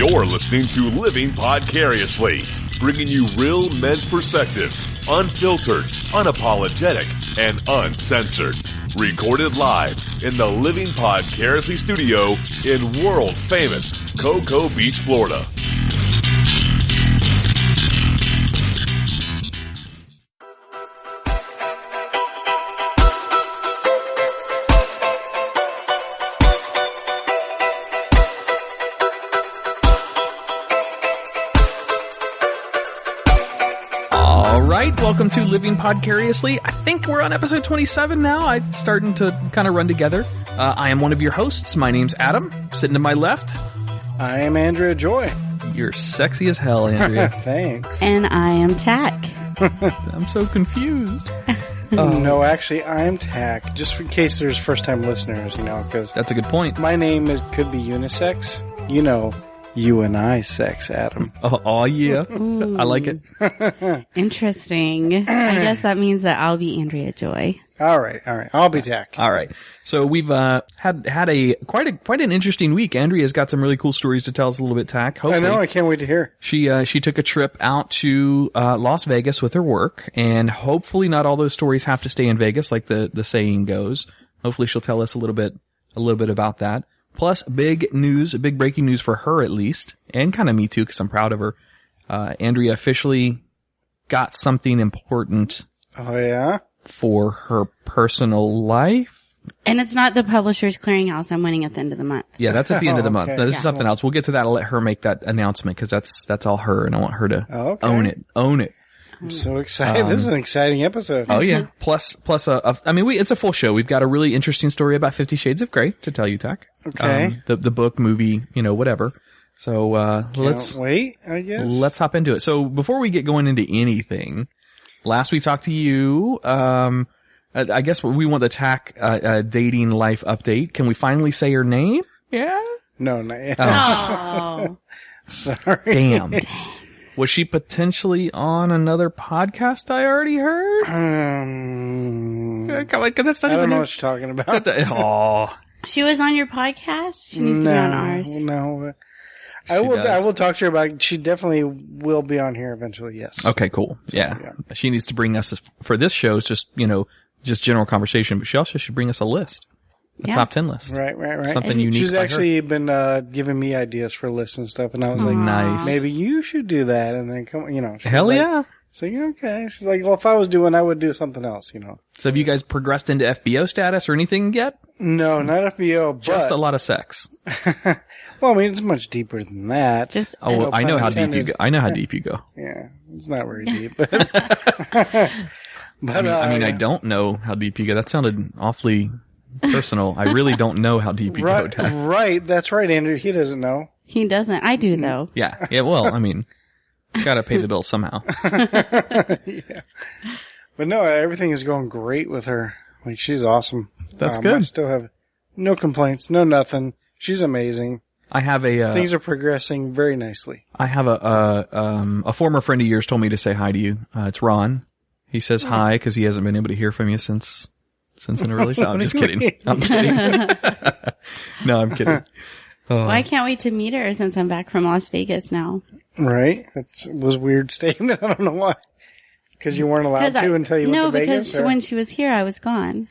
You're listening to Living Podcariously, bringing you real men's perspectives, unfiltered, unapologetic, and uncensored. Recorded live in the Living Podcariously studio in world-famous Cocoa Beach, Florida. Welcome to Living Podcariously. I think we're on episode 27 now. I'm starting to kind of run together. I am one of your hosts. My name's Adam. Sitting to my left, I am Andrea Joy. You're sexy as hell, Andrea. Thanks. And I am Tach. I'm so confused. No, actually, I'm Tach. Just in case there's first-time listeners, because that's a good point. My name could be unisex. You and I sex, Adam. Oh yeah. Ooh. I like it. Interesting. I guess that means that I'll be Andrea Joy. All right. I'll be Tach. All right. So we've had a quite an interesting week. Andrea's got some really cool stories to tell us a little bit, Tach. I know. I can't wait to hear. She took a trip out to Las Vegas with her work, and hopefully not all those stories have to stay in Vegas, like the saying goes. Hopefully she'll tell us a little bit about that. Plus, big breaking news for her at least, and kind of me too, because I'm proud of her. Andrea officially got something important. Oh yeah? For her personal life. And it's not the Publishers Clearinghouse I'm winning at the end of the month. Yeah, that's at the end of the month. Okay. Now, this is something else. We'll get to that. I'll let her make that announcement, because that's all her, and I want her to own it. I'm so excited. This is an exciting episode. Oh yeah. Plus, it's a full show. We've got a really interesting story about 50 Shades of Grey to tell you, Tach. Okay. The book, movie, whatever. So, let's wait, I guess. Let's hop into it. So before we get going into anything, last we talked to you, I guess we want the Tach, dating life update. Can we finally say her name? Yeah? No, not yet. Oh. Sorry. Damn. Was she potentially on another podcast I already heard? Come on, that's not I don't even know what you're talking about. Oh. She was on your podcast? She needs to be on ours. No. I will talk to her about it. She definitely will be on here eventually, yes. Okay, cool. So, yeah. She needs to bring us, for this show, it's just, just general conversation, but she also should bring us a list. A top 10 list. Right. Something unique. She's actually been giving me ideas for lists and stuff, and I was like, nice. Maybe you should do that, and then come, Hell yeah. So okay. She's like, well, if I was doing, I would do something else, So have you guys progressed into FBO status or anything yet? No, not FBO, but just a lot of sex. Well, I mean, it's much deeper than that. I know how deep you go. I know how deep you go. Yeah, it's not very deep, but I don't know how deep you go. That sounded awfully personal. I really don't know how deep you go, Tach. Right, that's right, Andrew. He doesn't know. He doesn't. I do, though. Yeah, well, gotta pay the bill somehow. Yeah. But no, everything is going great with her. Like, she's awesome. That's good. I still have no complaints, no nothing. She's amazing. I have things are progressing very nicely. I have a former friend of yours told me to say hi to you. It's Ron. He says hi because he hasn't been able to hear from you since an early time. I'm just kidding. I'm kidding. No, I'm kidding. Well, I can't wait to meet her since I'm back from Las Vegas now. Right. That was a weird statement. I don't know why. Because you weren't allowed to until you went to Vegas? No, because when she was here, I was gone.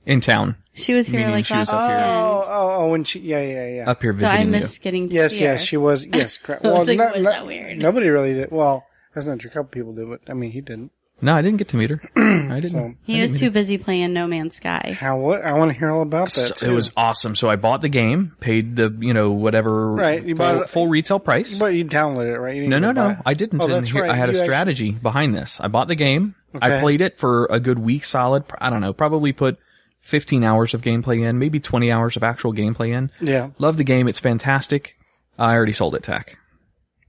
In town. She was here last weekend. When she, yeah. Up here visiting you. So I miss getting to see her. Yes, she was, yes, correct. Well, was that weird? Nobody really did. Well, that's not true. A couple people did, but he didn't. No, I didn't get to meet her. I didn't. So, he was too busy playing No Man's Sky. I want to hear all about that, too. It was awesome. So I bought the game, paid the, whatever, right, you bought full retail price. But you downloaded it, right? No. I didn't. That's right. I had a strategy behind this. I bought the game. Okay. I played it for a good week solid. I don't know, probably put 15 hours of gameplay in, maybe 20 hours of actual gameplay in. Yeah. Love the game. It's fantastic. I already sold it, Tach.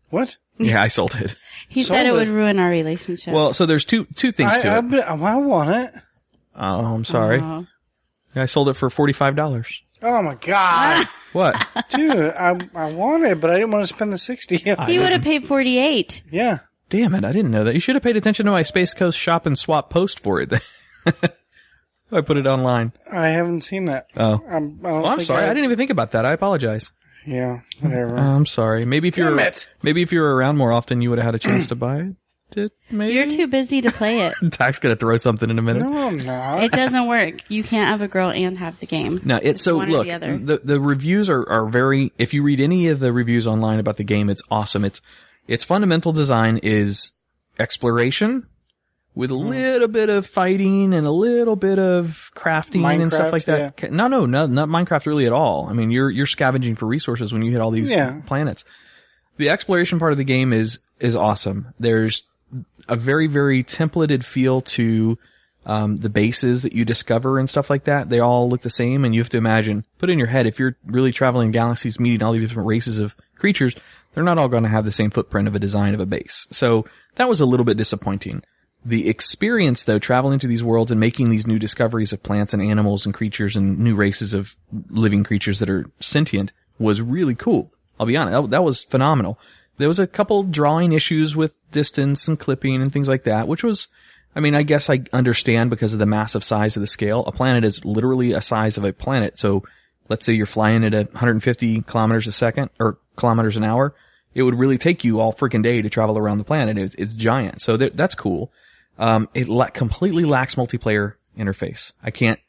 What? Yeah, I sold it. He said it would ruin our relationship. Well, so there's two things to it. I want it. Oh, I'm sorry. I sold it for $45. Oh my God. What? Dude, I want it, but I didn't want to spend the $60. He would have paid $48. Yeah. Damn it, I didn't know that. You should have paid attention to my Space Coast shop and swap post for it. I put it online. I haven't seen that. Oh. I'm sorry. I didn't even think about that. I apologize. Yeah, whatever. I'm sorry. Maybe if you were around more often, you would have had a chance to buy it. Maybe You're too busy to play it. Tach's gonna throw something in a minute. No, I'm not. It doesn't work. You can't have a girl and have the game. No, it's so one or look, the other. the reviews are very, if you read any of the reviews online about the game, it's awesome. Its fundamental design is exploration with a little bit of fighting and a little bit of crafting and stuff like that. Yeah. No, not Minecraft really at all. I mean, you're scavenging for resources when you hit all these planets. The exploration part of the game is awesome. There's a very, very templated feel to the bases that you discover and stuff like that. They all look the same, and you have to imagine, put in your head, if you're really traveling galaxies, meeting all these different races of creatures, they're not all going to have the same footprint of a design of a base. So that was a little bit disappointing. The experience, though, traveling to these worlds and making these new discoveries of plants and animals and creatures and new races of living creatures that are sentient, was really cool. I'll be honest, that was phenomenal. There was a couple drawing issues with distance and clipping and things like that, which was, I mean, I guess I understand because of the massive size of the scale. A planet is literally a size of a planet. So let's say you're flying at 150 kilometers a second or kilometers an hour. It would really take you all freaking day to travel around the planet. It's giant. So that's cool. It completely lacks multiplayer interface. I can't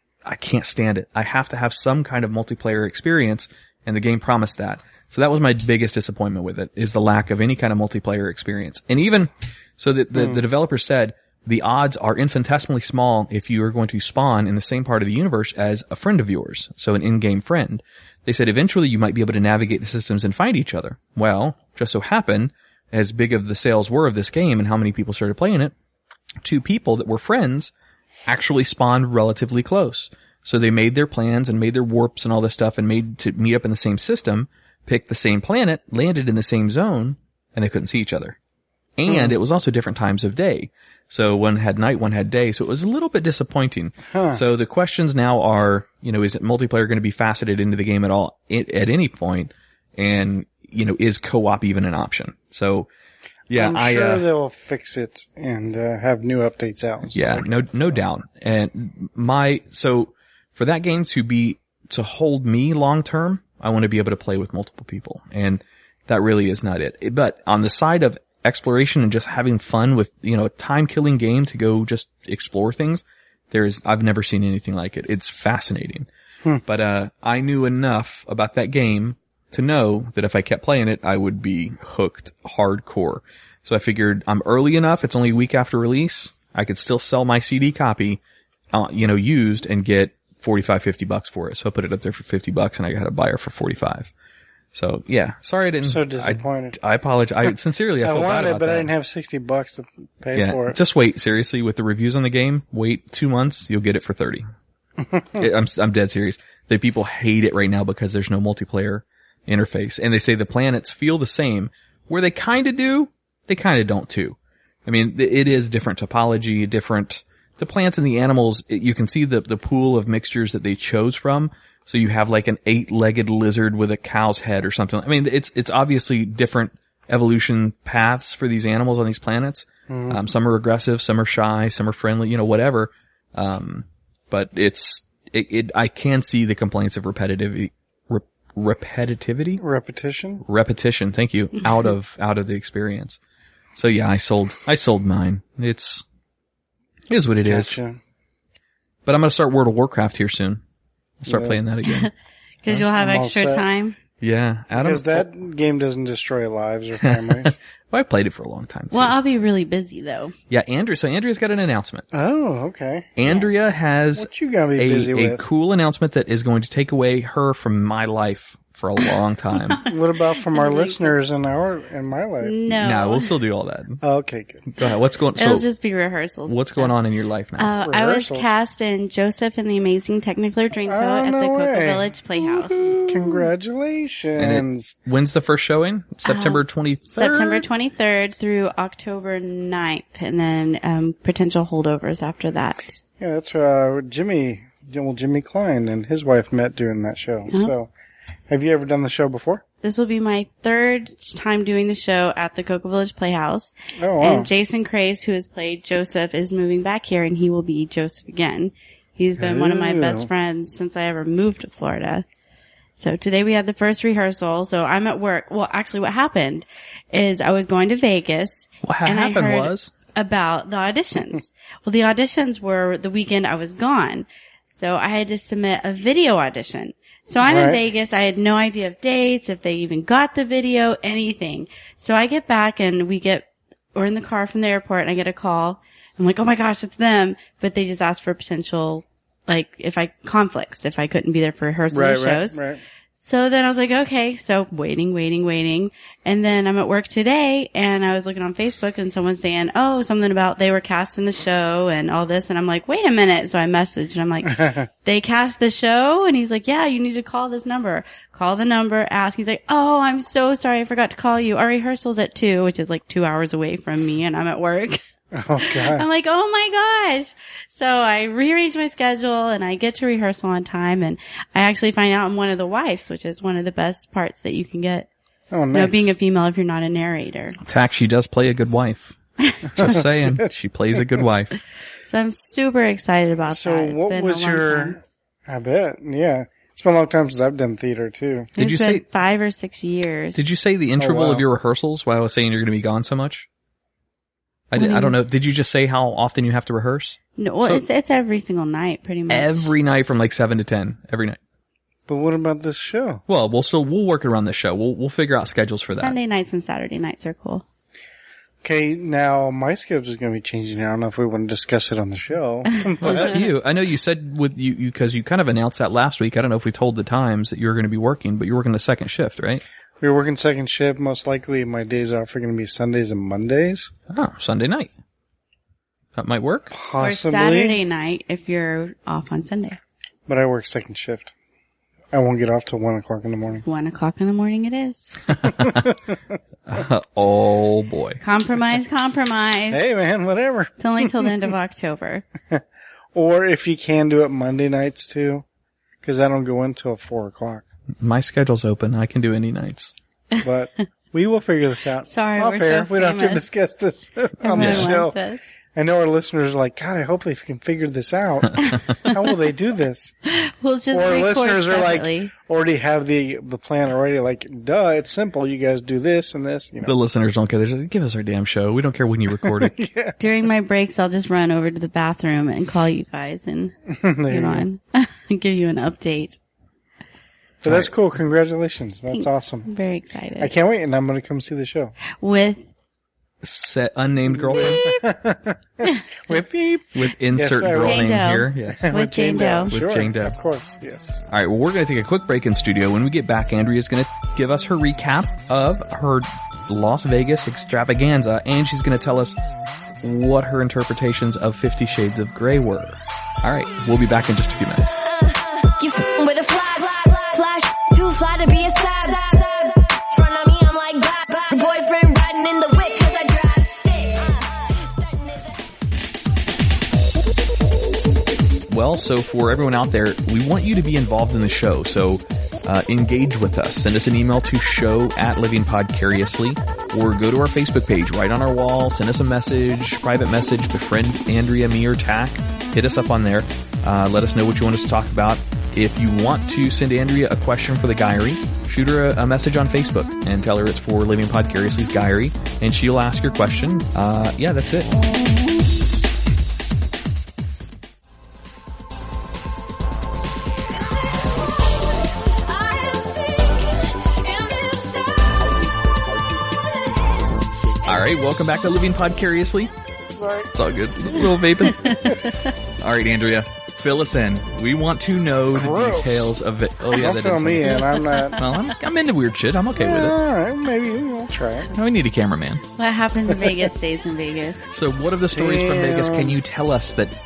stand it. I have to have some kind of multiplayer experience, and the game promised that. So that was my biggest disappointment with it, is the lack of any kind of multiplayer experience. And even, so the developer said, the odds are infinitesimally small if you are going to spawn in the same part of the universe as a friend of yours. So an in-game friend. They said eventually you might be able to navigate the systems and find each other. Well, just so happened, as big of the sales were of this game and how many people started playing it, 2 people that were friends actually spawned relatively close. So they made their plans and made their warps and all this stuff and made to meet up in the same system, picked the same planet, landed in the same zone, and they couldn't see each other. And it was also different times of day. So one had night, one had day. So it was a little bit disappointing. So the questions now are, is it multiplayer going to be faceted into the game at all at any point? And, is co-op even an option? So, yeah, I'm sure they'll fix it and have new updates out. Yeah, no doubt. And so for that game to hold me long term, I want to be able to play with multiple people. And that really is not it. But on the side of exploration and just having fun with, a time-killing game to go just explore things, I've never seen anything like it. It's fascinating. But, I knew enough about that game to know that if I kept playing it, I would be hooked hardcore. So I figured I'm early enough. It's only a week after release. I could still sell my CD copy, used and get $45-$50 for it. So I put it up there for $50 and I got a buyer for $45. So yeah, sorry I didn't. So disappointed. I apologize. I sincerely, I felt bad about but that. I didn't have $60 to pay for it. Just wait. Seriously, with the reviews on the game, wait 2 months, you'll get it for $30. I'm dead serious. The people hate it right now because there's no multiplayer interface, and they say the planets feel the same. Where they kind of do, they kind of don't too. I mean, it is different topology, different. The plants and the animals, you can see the pool of mixtures that they chose from. So you have like an 8-legged lizard with a cow's head or something. I mean, it's obviously different evolution paths for these animals on these planets. Some are aggressive, some are shy, some are friendly, whatever. But I can see the complaints of repetitivity. Repetition. Thank you. Out of the experience. So yeah, I sold mine. It is what it is. But I'm going to start World of Warcraft here soon. I'll start playing that again. Because you'll have extra time. Yeah, Adam. Because that game doesn't destroy lives or families. Well, I've played it for a long time too. Well, I'll be really busy though. Yeah, Andrea's got an announcement. Oh, okay. Andrea has what you gotta be busy with? A cool announcement that is going to take away her from my life for a long time. What about from our listeners and my life? No, we'll still do all that. Okay, good. Go ahead. What's going? It'll just be rehearsals. What's going on in your life now? I was cast in Joseph and the Amazing Technicolor Dreamcoat at the Cocoa Village Playhouse. Congratulations! When's the first showing? September 23rd. September 23rd through October 9th, and then potential holdovers after that. Yeah, that's Jimmy Klein and his wife met doing that show. Uh-huh. So. Have you ever done the show before? This will be my 3rd time doing the show at the Cocoa Village Playhouse. Oh, wow. And Jason Craze, who has played Joseph, is moving back here, and he will be Joseph again. He's been one of my best friends since I ever moved to Florida. So today we had the first rehearsal. So I'm at work. Well, actually what happened is I was going to Vegas. What happened was? About the auditions. Well, the auditions were the weekend I was gone. So I had to submit a video audition. So I'm in Vegas. I had no idea of dates, if they even got the video, anything. So I get back and we're in the car from the airport and I get a call. I'm like, oh my gosh, it's them. But they just asked for potential, like, if I couldn't be there for rehearsal shows. Right. So then I was like, okay. So waiting. And then I'm at work today and I was looking on Facebook and someone's saying, oh, something about they were cast in the show and all this. And I'm like, wait a minute. So I messaged and I'm like, they cast the show? And he's like, yeah, you need to call this number. Call the number, ask. He's like, oh, I'm so sorry. I forgot to call you. Our rehearsal's at 2, which is like 2 hours away from me and I'm at work. Oh, God. I'm like, oh my gosh. So I rearranged my schedule and I get to rehearsal on time and I actually find out I'm one of the wives, which is one of the best parts that you can get. Oh, nice. You know, being a female if you're not a narrator. Tach, she does play a good wife. Just saying. She plays a good wife. So I'm super excited about that. So what was your, I bet, yeah. It's been a long time since I've done theater too. Did you say 5 or 6 years? Did you say the interval of your rehearsals while I was saying you're going to be gone so much? I don't know. Did you just say how often you have to rehearse? No, well, it's every single night, pretty much. Every night from like 7 to 10. Every night. But what about this show? Well, we'll work around this show. We'll figure out schedules for that. Sunday nights and Saturday nights are cool. Okay, now my schedule is going to be changing. I don't know if we want to discuss it on the show. Well, it's up to you. I know you said with you because you kind of announced that last week. I don't know if we told the times that you were going to be working, but you're working the second shift, right? We're working second shift. Most likely my days off are going to be Sundays and Mondays. Oh, Sunday night. That might work. Possibly. Or Saturday night if you're off on Sunday. But I work second shift. I won't get off till 1 o'clock in the morning. 1 o'clock in the morning it is. Oh boy. Compromise. Hey man, whatever. It's only till the end of October. Or if you can do it Monday nights too, because I don't go until 4 o'clock. My schedule's open. I can do any nights. But we will figure this out. Sorry, Off we're air. so We don't have to famous. discuss this on the Everyone show. wants this. I know our listeners are like, God, I hope they can figure this out. How will they do this? We'll just Or our record listeners are separately. like, already have the plan already, like, duh, it's simple. You guys do this and this, you know. The listeners don't care. They just give us our damn show. We don't care when you record it. Yeah. During my breaks, I'll just run over to the bathroom and call you guys and get on and give you an update. But that's cool. Congratulations. That's Thanks. awesome. I'm very excited. I can't wait, and I'm going to come see the show. With Unnamed girlfriend With beep. with insert Yes, I will. girl Jane name Doe. here. Yes. With Jane Doe. With Sure. Jane Doe. Of course, yes. All right. Well, we're going to take a quick break in studio. When we get back, Andrea's going to give us her recap of her Las Vegas extravaganza, and she's going to tell us what her interpretations of 50 Shades of Grey were. All right. We'll be back in just a few minutes. You with a flash, too fly to be a stab. Front of me, I'm like, bye. Your boyfriend riding in the whip 'cause I drive stick. Well, so for everyone out there, we want you to be involved in the show. So engage with us. Send us an email to show@livingpodcariously or go to our Facebook page, right on our wall. Send us a message, private message, befriend Andrea, me, or Tach. Hit us up on there. Let us know what you want us to talk about. If you want to send Andrea a question for the Guyry, shoot her a message on Facebook and tell her it's for Living Podcariously's Guyry, and she'll ask your question. Yeah, that's it. All right, welcome back to Living Podcariously. Sorry. It's all good. A little vaping. All right, Andrea, fill us in. We want to know the Gross. details of it. Oh, yeah, Don't that fill is me something. in. I'm not. Well, I'm into weird shit. I'm okay with it. All right, maybe we'll try it. We need a cameraman. what happens in Vegas stays in Vegas. So what of the stories from Damn. Vegas can you tell us that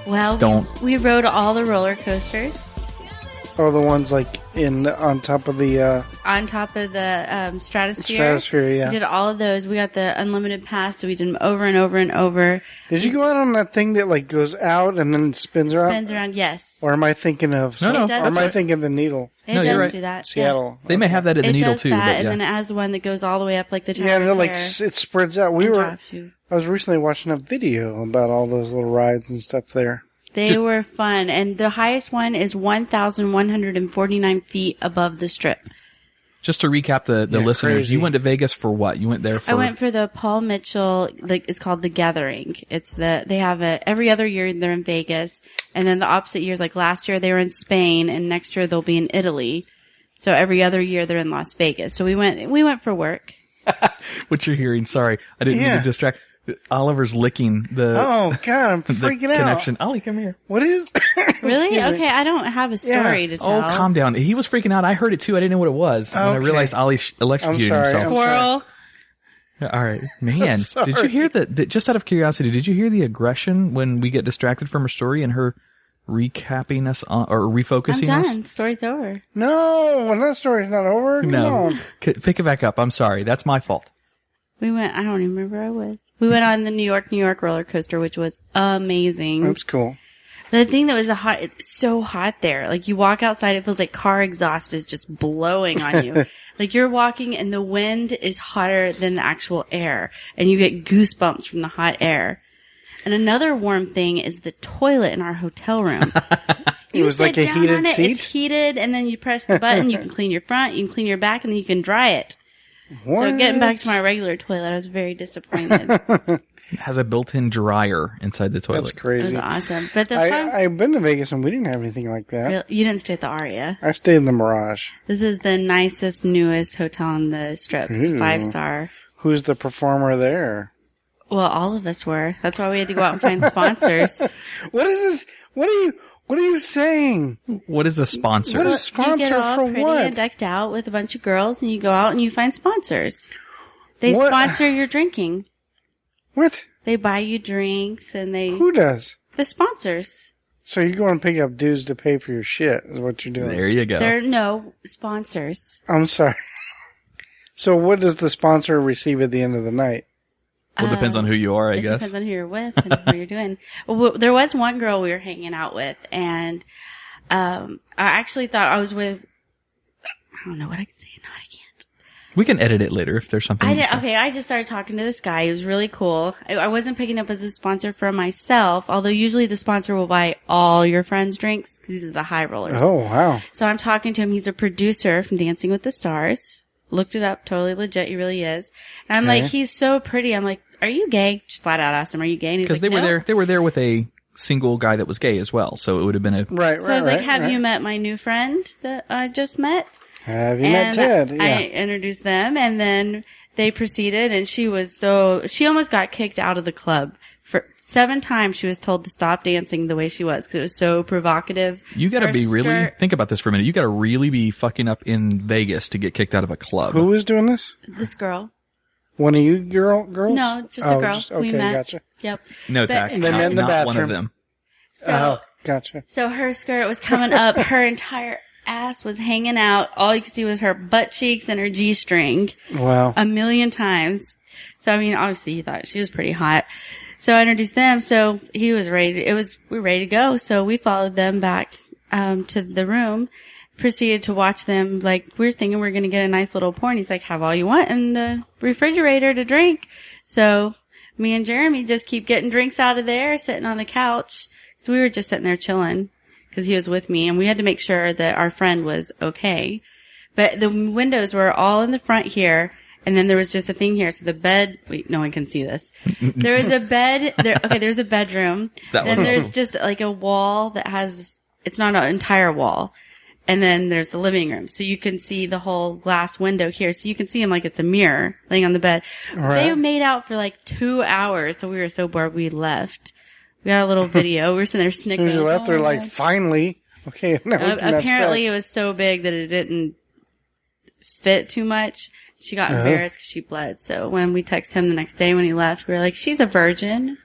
Well, Don't. we rode all the roller coasters Oh, the ones like on top of the on top of the stratosphere. stratosphere, yeah. We did all of those. We got the unlimited pass, so we did them over and over and over. Did you go out on that thing that like goes out and then spins around? Spins around, yes. Or am I thinking of? No, It does Or am I that. thinking the Needle? It No, does you're right. do that. Seattle. they may have that at Yeah. the It Needle does too, that, but and yeah. then it has the one that goes all the way up like the Tower Yeah, and it of like Terror it spreads out. and drops you. I was recently watching a video about all those little rides and stuff there. They were fun. And the highest one is 1,149 feet above the Strip. Just to recap the listeners, crazy. You went to Vegas for what? You went there for... I went for the Paul Mitchell, it's called The Gathering. They have every other year they're in Vegas. And then the opposite years, like last year they were in Spain and next year they'll be in Italy. So every other year they're in Las Vegas. So we went for work. What you're hearing, sorry. I didn't mean to distract. Oliver's licking the... Oh, God, I'm the freaking out. connection. Ollie, come here. What is... Really? Okay, I don't have a story to tell. Oh, calm down. He was freaking out. I heard it too. I didn't know what it was. And I realized Ollie electrocuted himself. Squirrel. All right. Man, did you hear just out of curiosity, did you hear the aggression when we get distracted from her story and her recapping us on, or refocusing I'm us? done. Story's over. No, when that story's not over, come on. Pick it back up. I'm sorry. That's my fault. I don't even remember where I was. We went on the New York roller coaster, which was amazing. That's cool. The thing that was it's so hot there. Like you walk outside, it feels like car exhaust is just blowing on you. Like you're walking and the wind is hotter than the actual air and you get goosebumps from the hot air. And another warm thing is the toilet in our hotel room. It was like a heated seat? It's heated and then you press the button, you can clean your front, you can clean your back, and then you can dry it. What? So getting back to my regular toilet, I was very disappointed. It has a built-in dryer inside the toilet. That's It crazy. was awesome. But the fun, I've been to Vegas and we didn't have anything like that. you didn't stay at the Aria. I stayed in the Mirage. This is the nicest, newest hotel on the Strip. It's 5-star. Who's the performer there? Well, all of us were. That's why we had to go out and find sponsors. What is this? What are you saying? What is a sponsor? What is You get sponsor all for pretty what? and decked out with a bunch of girls, and you go out and you find sponsors. They What? sponsor your drinking. What? They buy you drinks, and Who does? the sponsors. So you go and pick up dues to pay for your shit is what you're doing. There you go. They're no sponsors. I'm sorry. So what does the sponsor receive at the end of the night? Well, it depends on who you are, I It guess. depends on who you're with and who you're doing. Well, there was one girl we were hanging out with, and I actually thought I was with. I don't know what I can say. No, I can't. We can edit it later if there's something. I just started talking to this guy. He was really cool. I wasn't picking up as a sponsor for myself, although usually the sponsor will buy all your friends' drinks. These are the high rollers. Oh, wow. So I'm talking to him. He's a producer from Dancing with the Stars. Looked it up. Totally legit. He really is. And I'm like, he's so pretty. I'm like, are you gay? Just flat out asked him, are you gay? Because they were there. They were there with a single guy that was gay as well. So it would have been a Right. So I was like, have you met my new friend that I just met? Have you met Ted? Yeah. I introduced them, and then they proceeded, and she almost got kicked out of the club. For 7 times she was told to stop dancing the way she was because it was so provocative. You gotta be really, think about this for a minute. You gotta really be fucking up in Vegas to get kicked out of a club. Who was doing this? This girl. One of you girls? No, just a girl. Okay, we met. gotcha. Yep. No, But- Tach. They met in the not one bathroom. of them. So, Gotcha. so her skirt was coming up. Her entire ass was hanging out. All you could see was her butt cheeks and her G-string. Wow. A million times. So, I mean, obviously he thought she was pretty hot. So I introduced them. So he was ready. We were ready to go. So we followed them back, to the room, proceeded to watch them. Like, we were thinking we were going to get a nice little pour. And he's like, have all you want in the refrigerator to drink. So me and Jeremy just keep getting drinks out of there, sitting on the couch. So we were just sitting there chilling because he was with me, and we had to make sure that our friend was okay. But the windows were all in the front here. And then there was just a thing here. So the bed, wait, no one can see this. There was a bed, there's a bedroom. Then there's just like a wall that has, it's not an entire wall. And then there's the living room. So you can see the whole glass window here. So you can see him like it's a mirror laying on the bed. Right. They made out for like 2 hours. So we were so bored we left. We got a little video. We were sitting there snickering. As soon as you left, they're like, finally. Okay, now we can have apparently sex. it was so big that it didn't fit too much. She got embarrassed because she bled. So when we texted him the next day when he left, we were like, she's a virgin.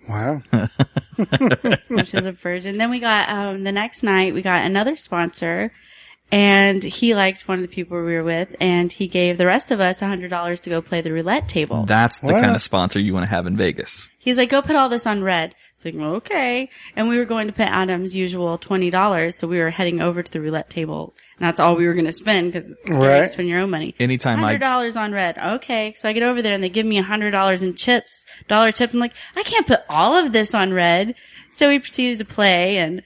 Wow. She's a virgin. Then we got, the next night, we got another sponsor, and he liked one of the people we were with, and he gave the rest of us $100 to go play the roulette table. That's the kind of sponsor you want to have in Vegas. He's like, go put all this on red. It's like, well, okay. And we were going to put Adam's usual $20, so we were heading over to the roulette table. And that's all we were going to spend because it's great to spend your own money. Anytime $100 on red. Okay. So I get over there and they give me $100 in chips, dollar chips. I'm like, I can't put all of this on red. So we proceeded to play and,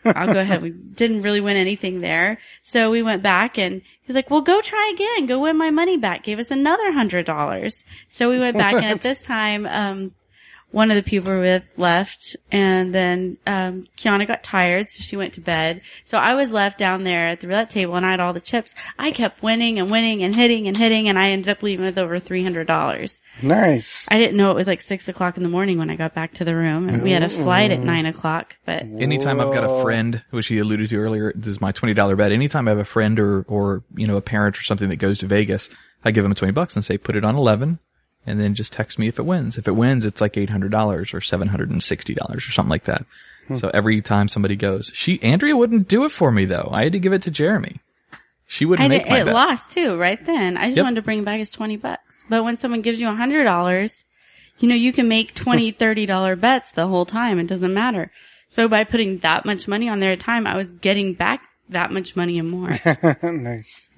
I'll go ahead. We didn't really win anything there. So we went back and he's like, well, go try again. Go win my money back. Gave us another $100. So we went back and at this time, one of the people we were with left and then, Kiana got tired. So she went to bed. So I was left down there at the roulette table and I had all the chips. I kept winning and winning and hitting and I ended up leaving with over $300. Nice. I didn't know it was like 6 o'clock in the morning when I got back to the room and we had a flight at 9 o'clock, but. Anytime I've got a friend, which he alluded to earlier, this is my $20 bet. Anytime I have a friend or, a parent or something that goes to Vegas, I give them $20 and say, put it on 11 and then just text me if it wins. If it wins, it's like $800 or $760 or something like that. So every time somebody goes, Andrea wouldn't do it for me though. I had to give it to Jeremy. She wouldn't make my bet. It lost too, right then. I just wanted to bring back his $20. But when someone gives you $100, you can make $20, $30 bets the whole time. It doesn't matter. So by putting that much money on there at a time, I was getting back that much money and more. Nice.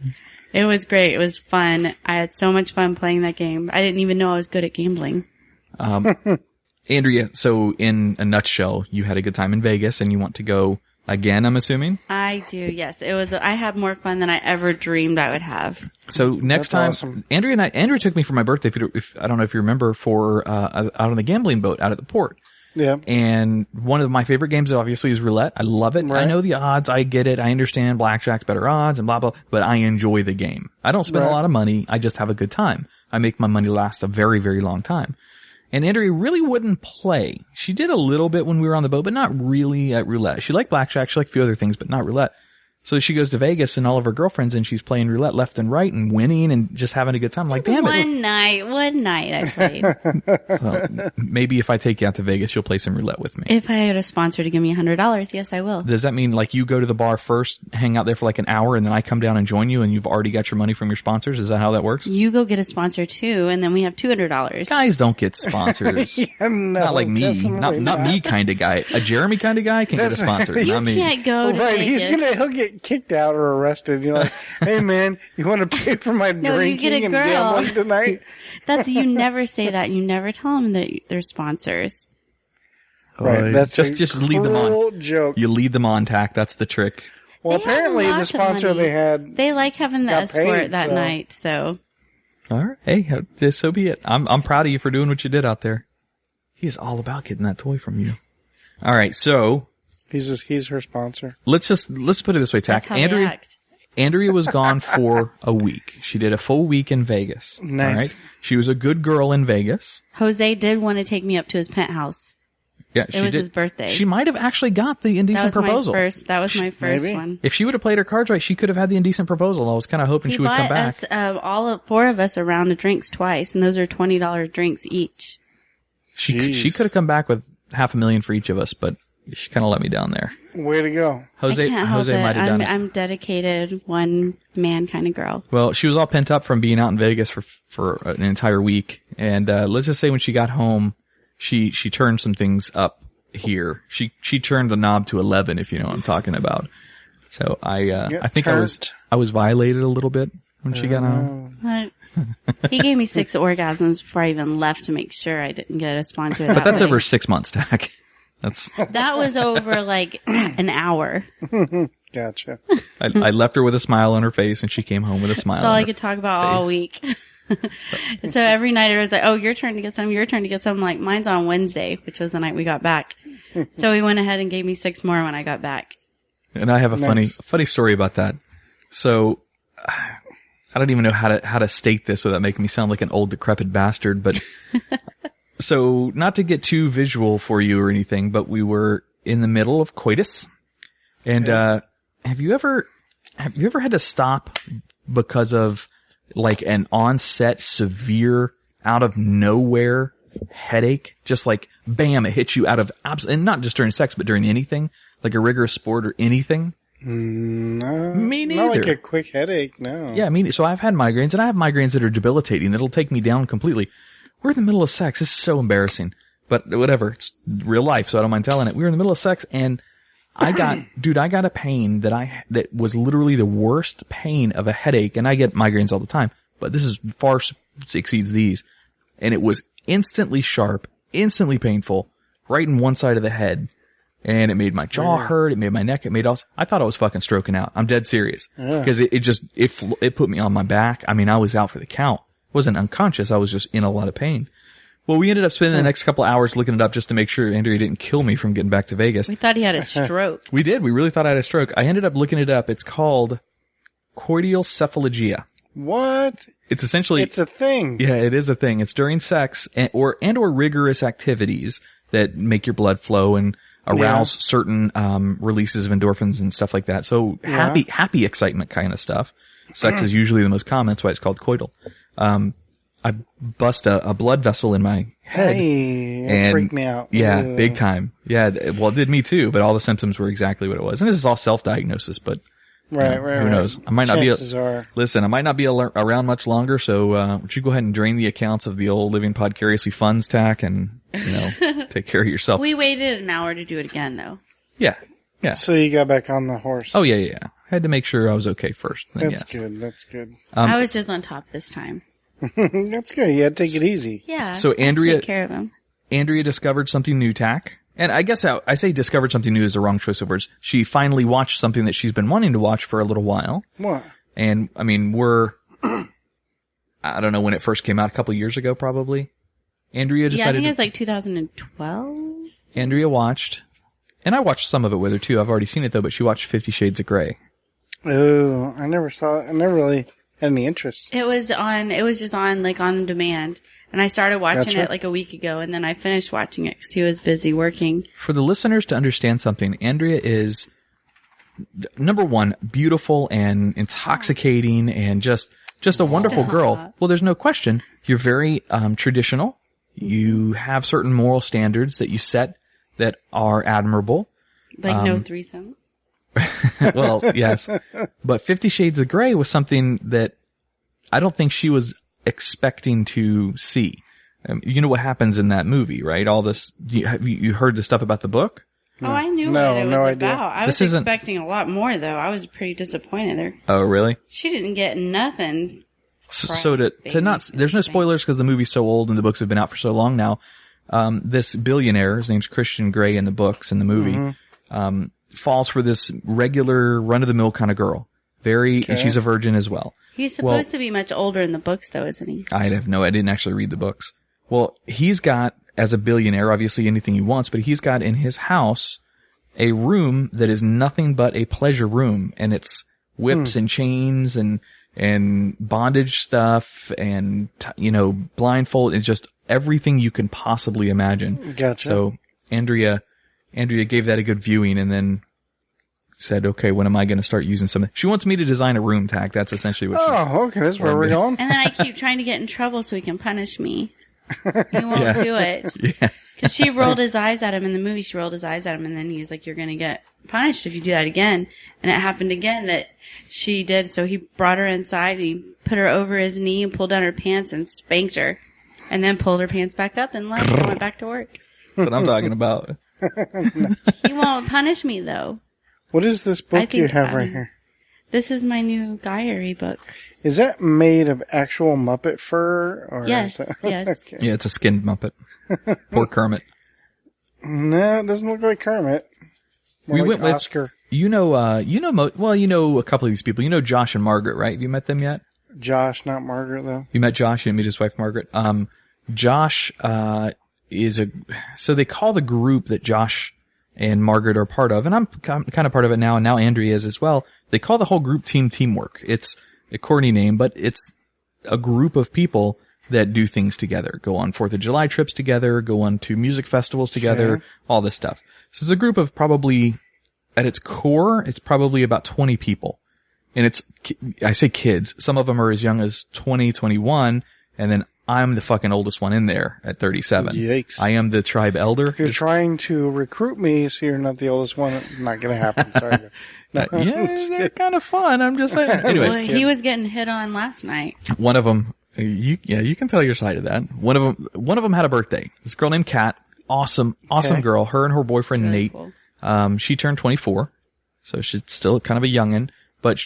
It was great. It was fun. I had so much fun playing that game. I didn't even know I was good at gambling. Andrea, so in a nutshell, you had a good time in Vegas and you want to go again, I'm assuming? I do, yes. I had more fun than I ever dreamed I would have. So next time, awesome. Andrea took me for my birthday, I don't know if you remember, out on the gambling boat out at the port. Yeah. And one of my favorite games obviously is roulette. I love it. Right. I know the odds. I get it. I understand blackjack's better odds and blah, blah, but I enjoy the game. I don't spend a lot of money. I just have a good time. I make my money last a very, very long time. And Andrea really wouldn't play. She did a little bit when we were on the boat, but not really at roulette. She liked blackjack. She liked a few other things, but not roulette. So she goes to Vegas and all of her girlfriends and she's playing roulette left and right and winning and just having a good time. I'm like, damn it. One night I played. So maybe if I take you out to Vegas, you'll play some roulette with me. If I had a sponsor to give me $100, yes, I will. Does that mean like you go to the bar first, hang out there for like an hour and then I come down and join you and you've already got your money from your sponsors? Is that how that works? You go get a sponsor too and then we have $200. Guys don't get sponsors. No, not like me. Not me kind of guy. A Jeremy kind of guy can get a sponsor. Not me. You can't go to Vegas. He'll get kicked out or arrested. You're like, hey man, you want to pay for my drinking and gambling tonight? You never say that. You never tell them that they're sponsors. Right. That's just lead them on. Joke. You lead them on, Tach. That's the trick. Well, apparently the sponsor they had. They like having the escort that night, so. All right. Hey, so be it. I'm proud of you for doing what you did out there. He is all about getting that toy from you. All right. So. He's her sponsor. Let's put it this way, Tach. Andrea was gone for a week. She did a full week in Vegas. Nice. All right? She was a good girl in Vegas. Jose did want to take me up to his penthouse. Yeah, it was his birthday. She might have actually got the indecent proposal. That was my first one. If she would have played her cards right, she could have had the indecent proposal. I was kind of hoping she would come back. He bought us, four of us a round of drinks twice, and those are $20 drinks each. She could have come back with $500,000 for each of us, but she kind of let me down there. Way to go. Jose might have done it. I'm dedicated, one man kind of girl. Well, she was all pent up from being out in Vegas for an entire week. And, let's just say when she got home, she turned some things up here. She turned the knob to 11, if you know what I'm talking about. So I think I was violated a little bit when she got home. He gave me 6 orgasms before I even left to make sure I didn't get a sponsor. But that's over 6 months, Tach. That was over like an hour. Gotcha. I left her with a smile on her face and she came home with a smile. That's all I could talk about all week. So every night it was like, oh, your turn to get some, your turn to get some. I'm like, mine's on Wednesday, which was the night we got back. So he went ahead and gave me 6 more when I got back. And I have a funny story about that. So I don't even know how to state this without making me sound like an old decrepit bastard, but so not to get too visual for you or anything, but we were in the middle of coitus. And, have you ever had to stop because of like an onset severe out of nowhere headache? Just like bam, it hits you out of and not just during sex, but during anything, like a rigorous sport or anything. No, me neither. Not like a quick headache. No. Yeah, so I've had migraines and I have migraines that are debilitating. That'll take me down completely. We're in the middle of sex. This is so embarrassing, but whatever. It's real life, so I don't mind telling it. We were in the middle of sex and I got a pain that was literally the worst pain of a headache. And I get migraines all the time, but this is far exceeds these. And it was instantly sharp, instantly painful. right in one side of the head. And it made my jaw hurt. It made my neck. I thought I was fucking stroking out. I'm dead serious. Because it put me on my back. I mean, I was out for the count. I wasn't unconscious. I was just in a lot of pain. Well, we ended up spending the next couple hours looking it up just to make sure Andrea didn't kill me from getting back to Vegas. We thought he had a stroke. We did. We really thought I had a stroke. I ended up looking it up. It's called cortial cephalalgia. What? It's essentially... It's a thing. Yeah, it is a thing. It's during sex or rigorous activities that make your blood flow and arouse certain releases of endorphins and stuff like that. So happy excitement kind of stuff. Sex is usually the most common. That's why it's called coital. I bust a blood vessel in my head. Hey, that freaked me out. Yeah, big time. Yeah, well, it did me too, but all the symptoms were exactly what it was. And this is all self-diagnosis, but who knows? I might not listen, I might not be around much longer, so would you go ahead and drain the accounts of the old Living Podcariously funds, Tach, and, take care of yourself. We waited an hour to do it again, though. Yeah. So you got back on the horse. Oh, yeah. I had to make sure I was okay first. That's good. I was just on top this time. That's good. You had to take it easy. Yeah. So Andrea, take care of him. Andrea discovered something new, Tach. And I guess I say discovered something new is the wrong choice of words. She finally watched something that she's been wanting to watch for a little while. What? And, I mean, I don't know when it first came out, a couple years ago probably. Andrea decided... Yeah, I think it was like 2012. Andrea watched, and I watched some of it with her too. I've already seen it though, but she watched 50 Shades of Grey. Oh, I never saw it. I never really had any interest. It was just on, like, on demand. And I started watching it like a week ago, and then I finished watching it because he was busy working. For the listeners to understand something, Andrea is, number one, beautiful and intoxicating and just a wonderful girl. Well, there's no question. You're very traditional. You have certain moral standards that you set that are admirable. Like no threesomes? Well, yes. But 50 Shades of Grey was something that I don't think she was expecting to see. You know what happens in that movie, right? All this, you heard the stuff about the book? Oh, I knew what it was about. Idea. I was expecting a lot more, though. I was pretty disappointed there. Oh, really? She didn't get nothing. So to not, there's no spoilers because the movie's so old and the books have been out for so long now. This billionaire, his name's Christian Grey in the books, in the movie, falls for this regular run-of-the-mill kind of girl. And she's a virgin as well. He's supposed to be much older in the books, though, isn't he? I didn't actually read the books. Well, he's got, as a billionaire, obviously anything he wants, but he's got in his house a room that is nothing but a pleasure room, and it's whips and chains and bondage stuff and, blindfold. It's just everything you can possibly imagine. Gotcha. So Andrea gave that a good viewing and then said, okay, when am I going to start using something? She wants me to design a room, Tach. That's essentially what she's... Oh, okay. That's where we're going. And then I keep trying to get in trouble so he can punish me. He won't do it. Yeah. Because she rolled his eyes at him in the movie. She rolled his eyes at him, and then he's like, you're going to get punished if you do that again. And it happened again that she did. So he brought her inside, and he put her over his knee and pulled down her pants and spanked her. And then pulled her pants back up and left and went back to work. That's what I'm talking about. He won't punish me, though. What is this book you have right here? This is my new diary book. Is that made of actual Muppet fur? Or yes, yes. Okay. Yeah, it's a skinned Muppet. Poor Kermit. No, it doesn't look like Kermit. More we like went Oscar. with, you know a couple of these people. You know Josh and Margaret, right? Have you met them yet? Josh, not Margaret, though. You met Josh, you didn't meet his wife, Margaret. Josh, so they call the group that Josh and Margaret are part of, and I'm kind of part of it now, and now Andrea is as well. They call the whole group Teamwork. It's a corny name, but it's a group of people that do things together, go on 4th of July trips together, go on to music festivals together, all this stuff. So it's a group of probably, at its core, it's probably about 20 people. And I say kids, some of them are as young as 20, 21, and then I'm the fucking oldest one in there at 37. Yikes. I am the tribe elder. If you're trying to recruit me so you're not the oldest one, not going to happen. Sorry. Yeah, they're kind of fun. I'm just saying. Anyways, well, he was getting hit on last night. One of them, you can tell your side of that. One of them had a birthday. This girl named Kat, awesome girl. Her and her boyfriend Very Nate. Cool. She turned 24, so she's still kind of a youngin'. But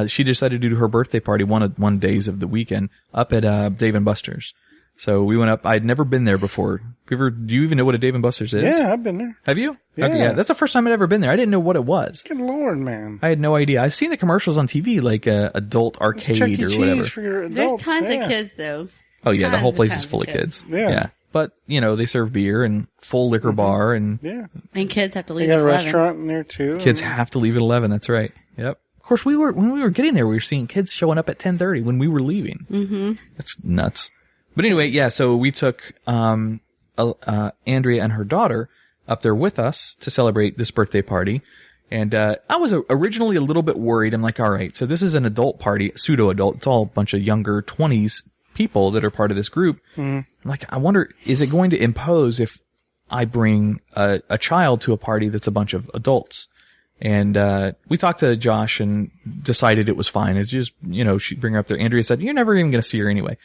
she decided to do her birthday party one days of the weekend up at Dave & Buster's. So we went up. I'd never been there before. Do you even know what a Dave & Buster's is? Yeah, I've been there. Have you? Yeah. Okay, that's the first time I'd ever been there. I didn't know what it was. Good Lord, man. I had no idea. I've seen the commercials on TV, like adult arcade Chuck E. or Cheese whatever. for your There's adults. tons yeah. of kids, though. Oh yeah, the whole Tons place and is tons full of of kids. Yeah. But, they serve beer and full liquor bar and Yeah. And kids have to They leave got at a 11. restaurant in there, too. kids have to leave at 11. That's right. Yep. Of course, when we were getting there, we were seeing kids showing up at 10:30 when we were leaving. Mm-hmm. That's nuts. But anyway, yeah, so we took, Andrea and her daughter up there with us to celebrate this birthday party. And, I was originally a little bit worried. I'm like, all right, so this is an adult party, pseudo-adult. It's all a bunch of younger 20s people that are part of this group. I'm like, I wonder, is it going to impose if I bring a child to a party that's a bunch of adults? And, we talked to Josh and decided it was fine. It's just, she'd bring her up there. Andrea said, you're never even going to see her anyway.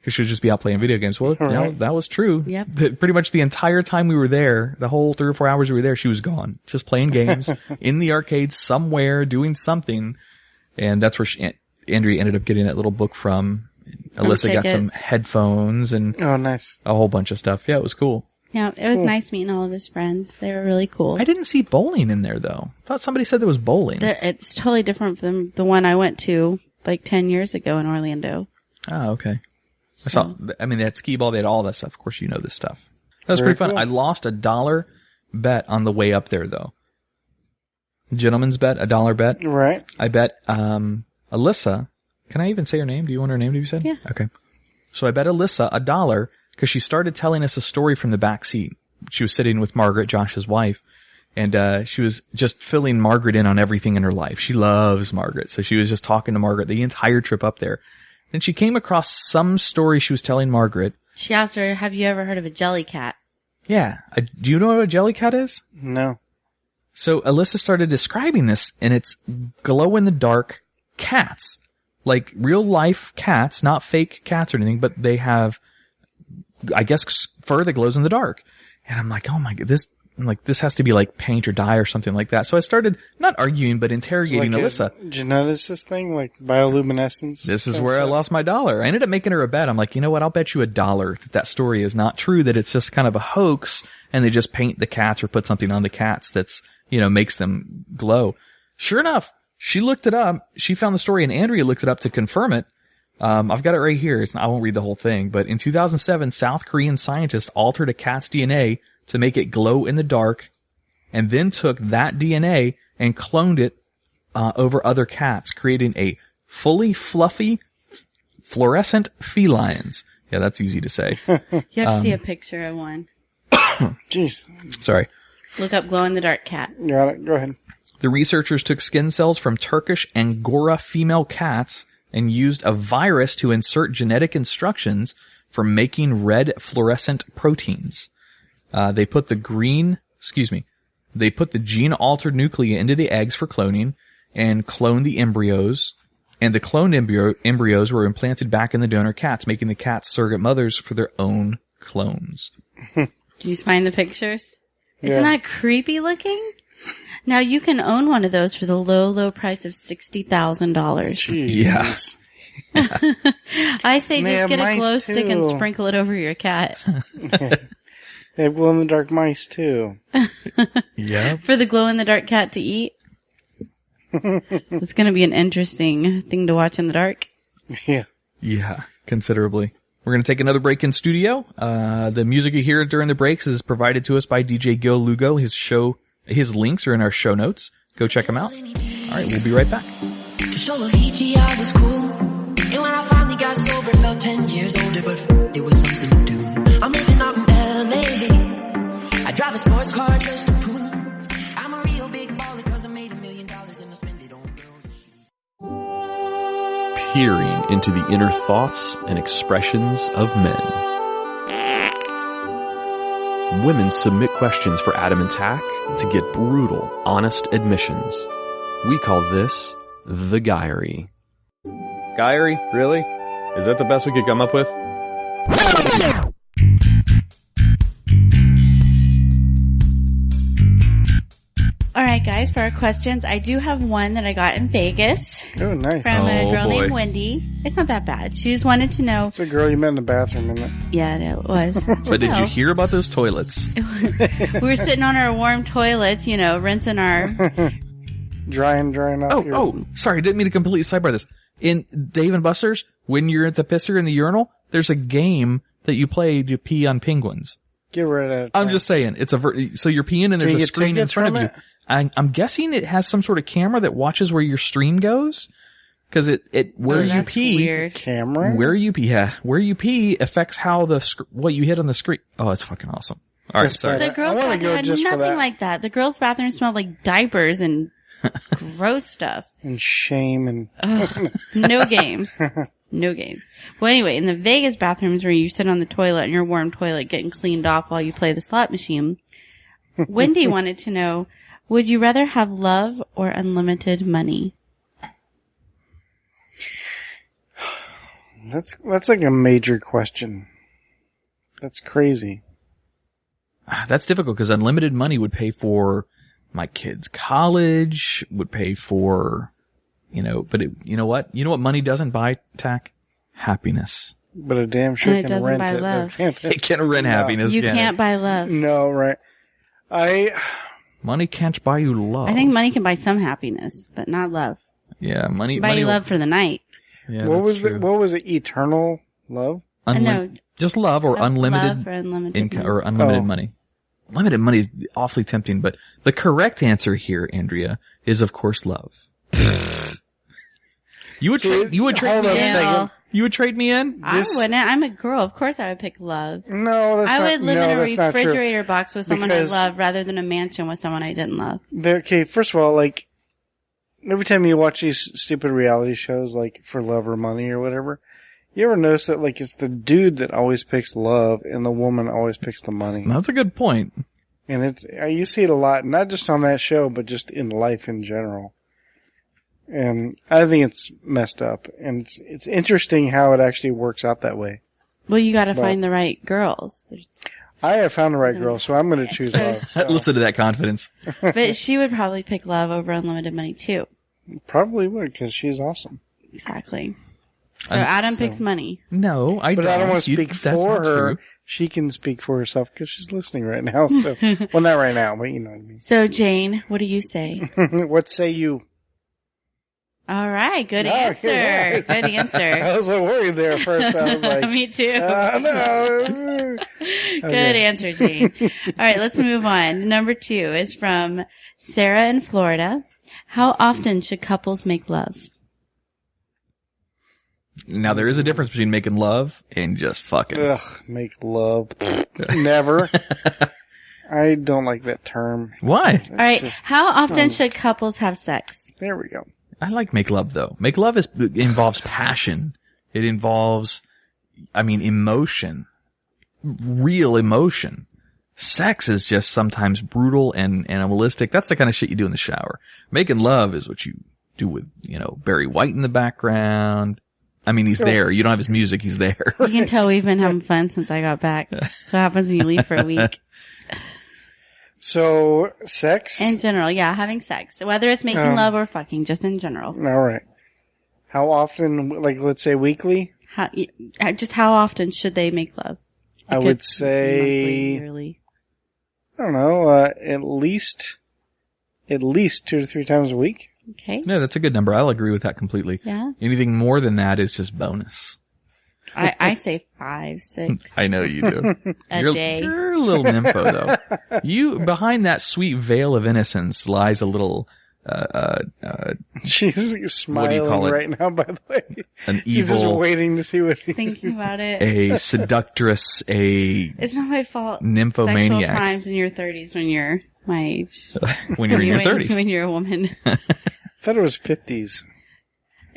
Cause she'll just be out playing video games. Well, that was true. Yep. Pretty much the entire time we were there, the whole 3 or 4 hours we were there, she was gone. Just playing games in the arcade somewhere, doing something. And that's where Andrea ended up getting that little book from. Alyssa got some headphones and Oh, nice. a whole bunch of stuff. Yeah, it was cool. Yeah, it was nice meeting all of his friends. They were really cool. I didn't see bowling in there though. I thought somebody said there was bowling. It's totally different from the one I went to like 10 years ago in Orlando. Oh, okay. I saw, they had skee ball, they had all that stuff. Of course, you know this stuff. That was Very pretty fun. cool. I lost $1 bet on the way up there though. Gentleman's bet, $1 bet. Right. I bet, Alyssa, can I even say her name? Do you want her name to be said? Yeah. Okay. So I bet Alyssa $1 because she started telling us a story from the back seat. She was sitting with Margaret, Josh's wife, and she was just filling Margaret in on everything in her life. She loves Margaret, so she was just talking to Margaret the entire trip up there. Then she came across some story she was telling Margaret. She asked her, have you ever heard of a jelly cat? Yeah. Do you know what a jelly cat is? No. So Alyssa started describing this, and it's glow-in-the-dark cats. Like real life cats, not fake cats or anything, but they have, I guess, fur that glows in the dark. And I'm like, oh my god, this has to be like paint or dye or something like that. So I started not arguing, but interrogating Like Alyssa. a geneticist thing, like bioluminescence. This is where I lost my $1. I ended up making her a bet. I'm like, you know what? I'll bet you $1 that story is not true, that it's just kind of a hoax and they just paint the cats or put something on the cats that's, makes them glow. Sure enough, she looked it up. She found the story and Andrea looked it up to confirm it. I've got it right here. I won't read the whole thing, but in 2007, South Korean scientists altered a cat's DNA to make it glow in the dark and then took that DNA and cloned it over other cats, creating a fully fluffy fluorescent felines. Yeah, that's easy to say. You have to see a picture of one. Jeez. Sorry. Look up glow-in-the-dark cat. Got it. Go ahead. The researchers took skin cells from Turkish Angora female cats and used a virus to insert genetic instructions for making red fluorescent proteins. They put the gene-altered nuclei into the eggs for cloning and cloned the embryos. And the cloned embryos were implanted back in the donor cats, making the cats surrogate mothers for their own clones. Did you find the pictures? Yeah. Isn't that creepy looking? Now you can own one of those for the low, low price of $60,000. Jeez. Yeah. I say They just have get a mice, glow stick and too. sprinkle it over your cat. They have glow-in-the-dark mice, too. Yeah. For the glow-in-the-dark cat to eat. It's going to be an interesting thing to watch in the dark. Yeah. Yeah, considerably. We're going to take another break in studio. The music you hear during the breaks is provided to us by DJ Gil Lugo. His links are in our show notes. Go check them out. All right, we'll be right back. The show of Avicii, I was cool. And when I finally got sober, felt 10 years older, but there was something to do. I'm living out in LA. I drive a sports car just to prove I'm a real big baller, cause I made $1 million and I spend it on girls and shit. Peering into the inner thoughts and expressions of men. Women submit questions for Adam and Tach to get brutal, honest admissions. We call this the Guyry. Guyry? Really? Is that the best we could come up with? All right, guys, for our questions, I do have one that I got in Vegas Oh, nice. from a girl boy. named Wendy. It's not that bad. She just wanted to know. It's a girl you met in the bathroom, isn't it? Yeah, it was. But did No. you hear about those toilets? We were sitting on our warm toilets, rinsing our... Drying off your... Oh, sorry, didn't mean to completely sidebar this. In Dave & Buster's, when you're at the pisser in the urinal, there's a game that you play to pee on penguins. Get rid of it. I'm just saying, it's so you're peeing and there's Can you a get screen in tickets front of from you. I'm guessing it has some sort of camera that watches where your stream goes. Cause where you That's pee, weird. Camera? where you pee affects how what you hit on the screen. Oh, it's fucking awesome. All right, That's sorry. better. The girls' I wanna bathroom go had just for nothing that. like that. The girls' bathroom smelled like diapers and gross stuff. And shame and... Ugh, no games. No games. Well, anyway, in the Vegas bathrooms where you sit on the toilet in your warm toilet getting cleaned off while you play the slot machine, Wendy wanted to know, would you rather have love or unlimited money? That's like a major question. That's crazy. That's difficult because unlimited money would pay for my kids' college, would pay for, but you know what? You know what money doesn't buy, Tach? Happiness. But a damn sure And it can doesn't rent buy it. love. Can't It can rent happiness. You can can't it? buy love. No, right. Money can't buy you love. I think money can buy some happiness, but not love. Yeah, money. Buy money you love for the night. Yeah, What that's was true. what was it? Eternal love? know. Just love or unlimited Love or unlimited income money. or unlimited Oh. money. Unlimited money is awfully tempting, but the correct answer here, Andrea, is of course love. You would trade me hold on a in? second. You would trade me in? I wouldn't. I'm a girl. Of course I would pick love. No, that's I not. would live in a that's not true. refrigerator box with someone Because- I love rather than a mansion with someone I didn't love. Okay, first of all, like every time you watch these stupid reality shows, like for love or money or whatever, you ever notice that like it's the dude that always picks love and the woman always picks the money? That's a good point. And you see it a lot, not just on that show, but just in life in general. And I think it's messed up. And it's interesting how it actually works out that way. Well, you gotta But- find the right girls. I have found the right girl, so I'm going to choose love. So. Listen to that confidence. But she would probably pick love over unlimited money too. Probably would, because she's awesome. Exactly. So Adam picks money. No, I But don't. I don't want to speak That's for not her. true. She can speak for herself because she's listening right now. So, well, not right now, but you know what I mean. So Jane, what do you say? What say you? All right, good Oh, answer. yes. Good I answer. was so worried there at first. I was like, Me too. no. Good answer, Jane. All right, let's move on. Number 2 is from Sarah in Florida. How often should couples make love? Now there is a difference between making love and just fucking. Ugh, make love. Never. I don't like that term. Why? All right, just how often sounds- should couples have sex? There we go. I like make love though. Make love involves passion. It involves, emotion. Real emotion. Sex is just sometimes brutal and animalistic. That's the kind of shit you do in the shower. Making love is what you do with, Barry White in the background. He's there. You don't have his music. He's there. You can tell we've been having fun since I got back. That's what happens when you leave for a week. So, sex? In general, yeah, having sex. Whether it's making love or fucking, just in general. All right. How often, like, let's say weekly? How often should they make love? I Like would a say, monthly, yearly. I don't know, at least 2 to 3 times a week. Okay. Yeah, that's a good number. I'll agree with that completely. Yeah. Anything more than that is just bonus. I say 5, 6 I know you do. a day. You're a little nympho though. Behind that sweet veil of innocence lies a little, She's smiling call it? right now, by the way. an She's just evil, waiting to see what Thinking about it. a seductress, a It's not my fault. Sexual nymphomaniac. crimes in your 30s when you're my age. When you're in your 30s. When you're a woman. I thought it was 50s.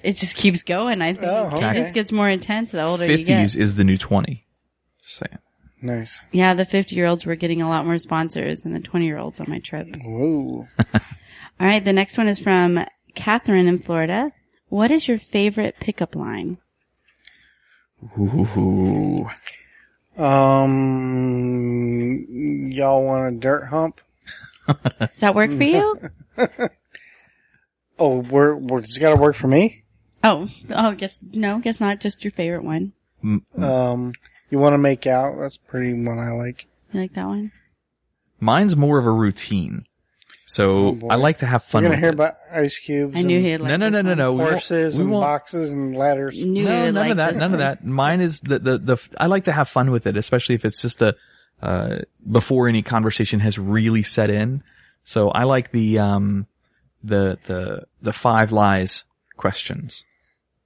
It just keeps going, I think. Oh, okay. It just gets more intense the older you get. 50s is the new 20. Just saying. Nice. Yeah, the 50-year-olds were getting a lot more sponsors than the 20-year-olds on my trip. Whoa. All right, the next one is from Catherine in Florida. What is your favorite pickup line? Ooh. Y'all want a dirt hump? Does that work for you? Oh, it's got to work for me. Oh, guess not. Just your favorite one. You want to make out? That's pretty one I like. You like that one? Mine's more of a routine. So I like to have fun You're with gonna hear it. about ice cubes. I knew he'd like this one. No. Horses we and won't. boxes and ladders. Knew No, you'd none like of that. this None of one. that. Mine is I like to have fun with it, especially if it's just before any conversation has really set in. So I like the 5 lies questions.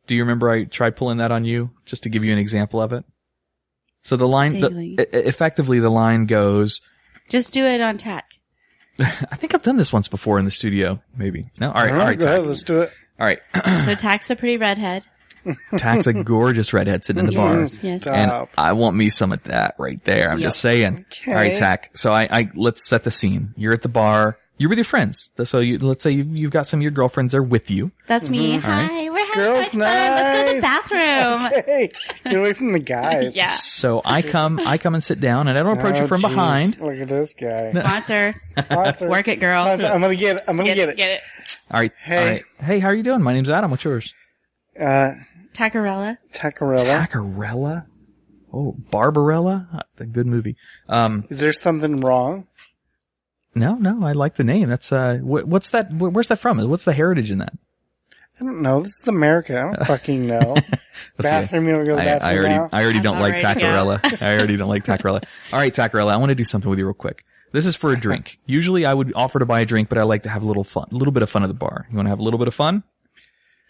Do you remember I tried pulling that on you just to give you an example of it? So the line, effectively the line goes, just do it on Tach. I think I've done this once before in the studio, maybe. No? All right, Go ahead, Tach. let's do it. All right. So Tach's a pretty redhead. Tach's a gorgeous redhead sitting in the bar. Yes. And Stop. I want me some of that right there. I'm just saying. Okay. All right, Tach. So let's set the scene. You're at the bar. You're with your friends. So let's say you've got some of your girlfriends there with you. That's me. All right. Hi, we're having girls' so much fun. Let's go to the night. bathroom. Hey, get away from the guys. Yeah. So I come and sit down and I don't approach you from jeez. behind. Look at this guy. Sponsor. Sponsor. Work it, girl. Sponsor. I'm gonna get it. Get it. All right. Hey. All right. Hey, how are you doing? My name's Adam. What's yours? Tacarella. Tacarella. Tacarella? Oh, Barbarella? A good movie. Is there something wrong? No, I like the name. That's, what's that, where's that from? What's the heritage in that? I don't know. This is America. I don't fucking know. Bathroom, you want to go to the bathroom now? I already don't I'm like already Tacarella. I already don't like Tacarella. All right, Tacarella, I want to do something with you real quick. This is for a drink. Usually I would offer to buy a drink, but I like to have a little bit of fun at the bar. You want to have a little bit of fun?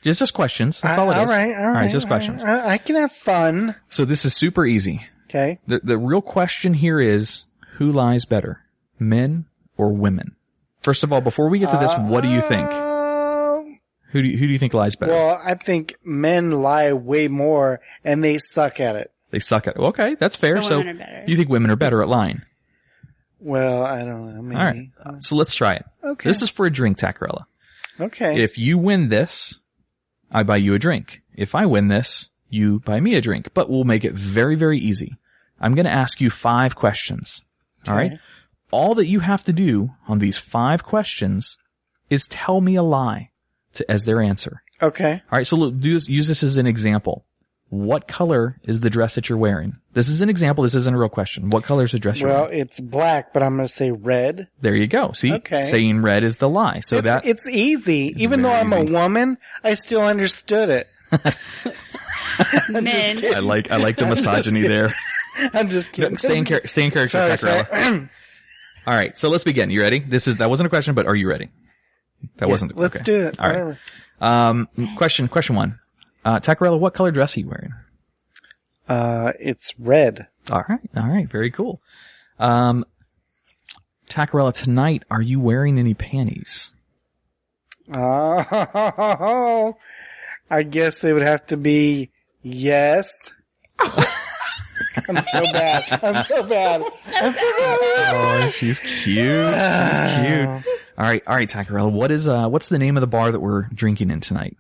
Just questions. That's all it is. All right. Just questions. I can have fun. So this is super easy. Okay. The real question here is, who lies better? Men or women? First of all, before we get to this, what do you think? Who do you think lies better? Well, I think men lie way more and they suck at it. They suck at it. Okay, that's fair. So women are better. You think women are better at lying? Well, I don't know. Maybe. All right. So let's try it. Okay. This is for a drink, Tacarella. Okay. If you win this, I buy you a drink. If I win this, you buy me a drink. But we'll make it very, very easy. I'm going to ask you 5 questions. Okay. All right? All that you have to do on these 5 questions is tell me a lie as their answer. Okay. All right, so look, use this as an example. What color is the dress that you're wearing? This is an example. This isn't a real question. What color is the dress you're Well, wearing? it's black, but I'm going to say red. There you go. See, Okay. saying red is the lie. So It's easy. Even though I'm very easy. a woman, I still understood it. Men. I like the misogyny there. I'm just kidding. Stay in character, Sorry. Tacarella. All right, so let's begin. You ready? That wasn't a question, but are you ready? That wasn't. Let's okay. do it. All right. Whatever. Question 1. Tacarella, what color dress are you wearing? It's red. All right, very cool. Tacarella, tonight, are you wearing any panties? Oh, I guess they would have to be yes. I'm so bad. Oh, she's cute. She's cute. All right, Tacarella, what's the name of the bar that we're drinking in tonight?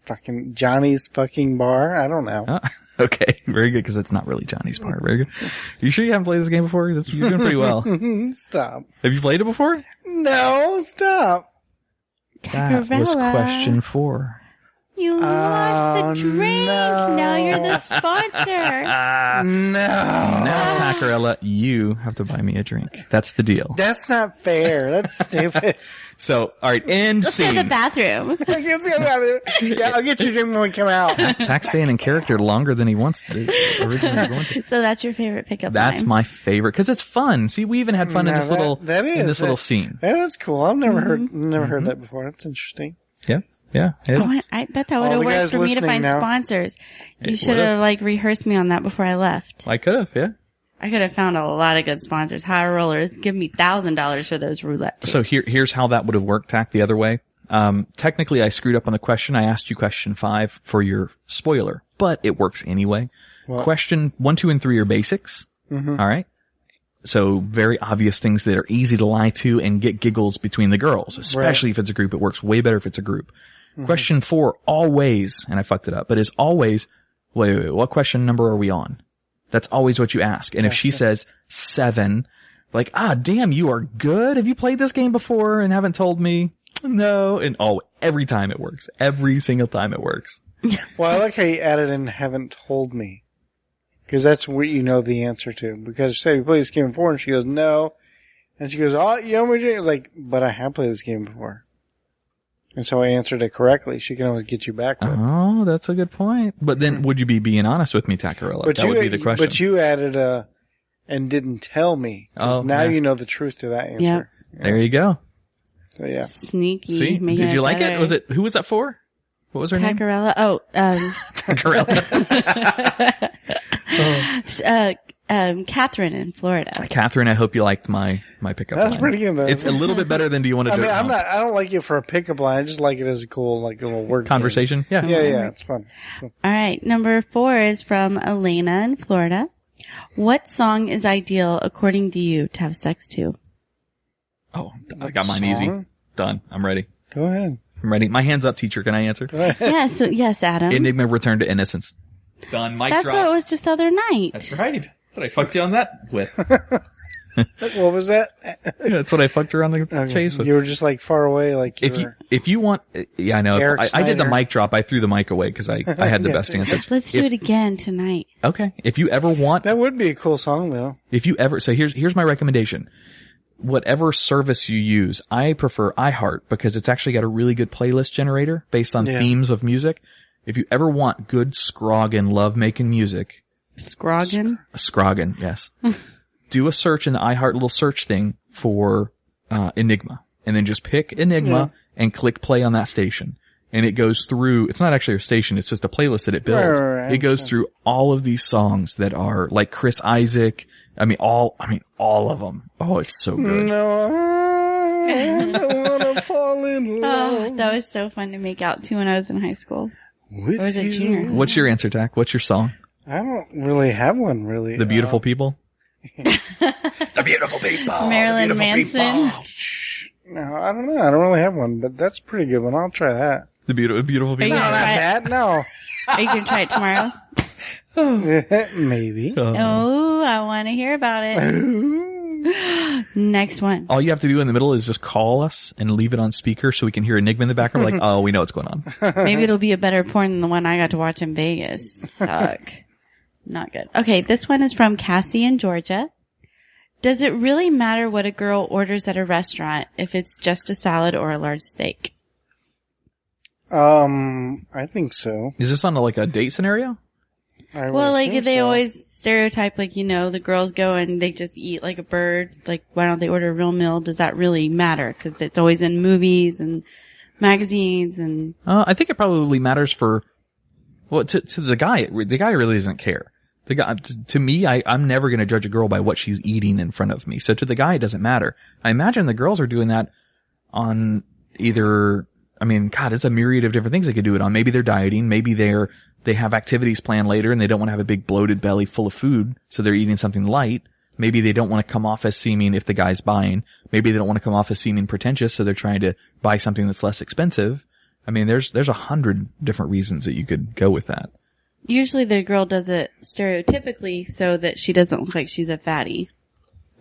Fucking Johnny's fucking bar. I don't know. Okay, very good, because it's not really Johnny's bar. Very good. You sure you haven't played this game before? You're doing pretty well. Stop. Have you played it before? No, stop. That was Tacarella. question 4. You lost the drink. no. Now you're the sponsor. No. Now, Tacarella, you have to buy me a drink. That's the deal. That's not fair. That's stupid. So, all right, end Let's go to scene. the bathroom. Yeah, I'll get you a drink when we come out. Tach's staying in character longer than he wants to originally going to. So that's your favorite pickup That's line. my favorite, because it's fun. See, we even had fun in Now this little that is in this little it. scene. That is cool. I've never heard that before. That's interesting. Yeah. it Oh, is. I bet that would All have the worked guys for me to listening find now. sponsors. You It should would've. have rehearsed me on that before I left. I could have, yeah. I could have found a lot of good sponsors. High rollers, give me $1,000 for those roulette tickets. So here's how that would have worked, Tach, the other way. Technically I screwed up on the question. I asked you question 5 for your spoiler, but it works anyway. Question 1, 2, and 3 are basics. Mm-hmm. All right. So very obvious things that are easy to lie to and get giggles between the girls, especially if it's a group. It works way better if it's a group. Mm-hmm. Question 4, always, and I fucked it up, but is always, wait, what question number are we on? That's always what you ask. And if she says 7, Like, damn, you are good. Have you played this game before and haven't told me? No. And every time it works. Every single time it works. Well, I like how you added in haven't told me. Because that's what you know the answer to. Because say you played this game before and she goes, no. And she goes, oh, you know what you're doing? Like, but I have played this game before. And so I answered it correctly. She can always get you back with. Oh, that's a good point. But then would you be being honest with me, Tacarella? That would be the question. But you added and didn't tell me. Now you know the truth to that answer. Yep. Yeah. There you go. So yeah. Sneaky. See? Did you like it? Who was that for? What was her name? Tacarella. Oh, Tacarella. Catherine in Florida. Catherine, I hope you liked my pickup line. That's pretty good, though. It's a little bit better than do you want to do it? I don't like it for a pickup line. I just like it as a cool, like a little word conversation. Game. Yeah, it's fun. All right. Number 4 is from Elena in Florida. What song is ideal, according to you, to have sex to? Oh, I got mine easy. Done. I'm ready. Go ahead. I'm ready. My hand's up, teacher. Can I answer? Yes, Adam. Enigma Return to Innocence. Done. Mic drop. That's what it was just the other night. That's right. That's what I fucked you on that with. What was that? That's what I fucked her on the chase with. You were just like far away, like if you want, I know. I did the mic drop. I threw the mic away because I had the best answer. Let's do it again tonight. Okay. If you ever want, that would be a cool song though. So here's my recommendation. Whatever service you use, I prefer iHeart because it's actually got a really good playlist generator based on themes of music. If you ever want good Scroggin love-making music. Scroggin? Scroggin, yes. Do a search in the iHeart little search thing for Enigma. And then just pick Enigma and click play on that station. And it goes through, it's not actually a station, it's just a playlist that it builds. Right. It goes through all of these songs that are like Chris Isaac. All of them. Oh, it's so good. No, I don't wanna fall in love. Oh, that was so fun to make out to when I was in high school. Or was it junior? What's your answer, Tach? What's your song? I don't really have one, really. The Beautiful People? The Beautiful People. Marilyn Manson. No, I don't know. I don't really have one, but that's a pretty good one. I'll try that. The Beautiful People? No, not that. No. Are you going to try it tomorrow? Maybe. Oh, I want to hear about it. Next one. All you have to do in the middle is just call us and leave it on speaker so we can hear Enigma in the background. Like, oh, we know what's going on. Maybe it'll be a better porn than the one I got to watch in Vegas. Suck. Not good. Okay, this one is from Cassie in Georgia. Does it really matter what a girl orders at a restaurant if it's just a salad or a large steak? I think so. Is this on like a date scenario? Well, like they always stereotype, like, you know, the girls go and they just eat like a bird. Like, why don't they order a real meal? Does that really matter? Because it's always in movies and magazines and. I think it probably matters for, well, to the guy. The guy really doesn't care. The guy, to me, I'm never going to judge a girl by what she's eating in front of me. So to the guy, it doesn't matter. I imagine the girls are doing that on either. I mean, God, it's a myriad of different things they could do it on. Maybe they're dieting. Maybe they have activities planned later and they don't want to have a big bloated belly full of food. So they're eating something light. Maybe they don't want to come off as seeming if the guy's buying. Maybe they don't want to come off as seeming pretentious. So they're trying to buy something that's less expensive. I mean, there's 100 different reasons that you could go with that. Usually the girl does it stereotypically so that she doesn't look like she's a fatty.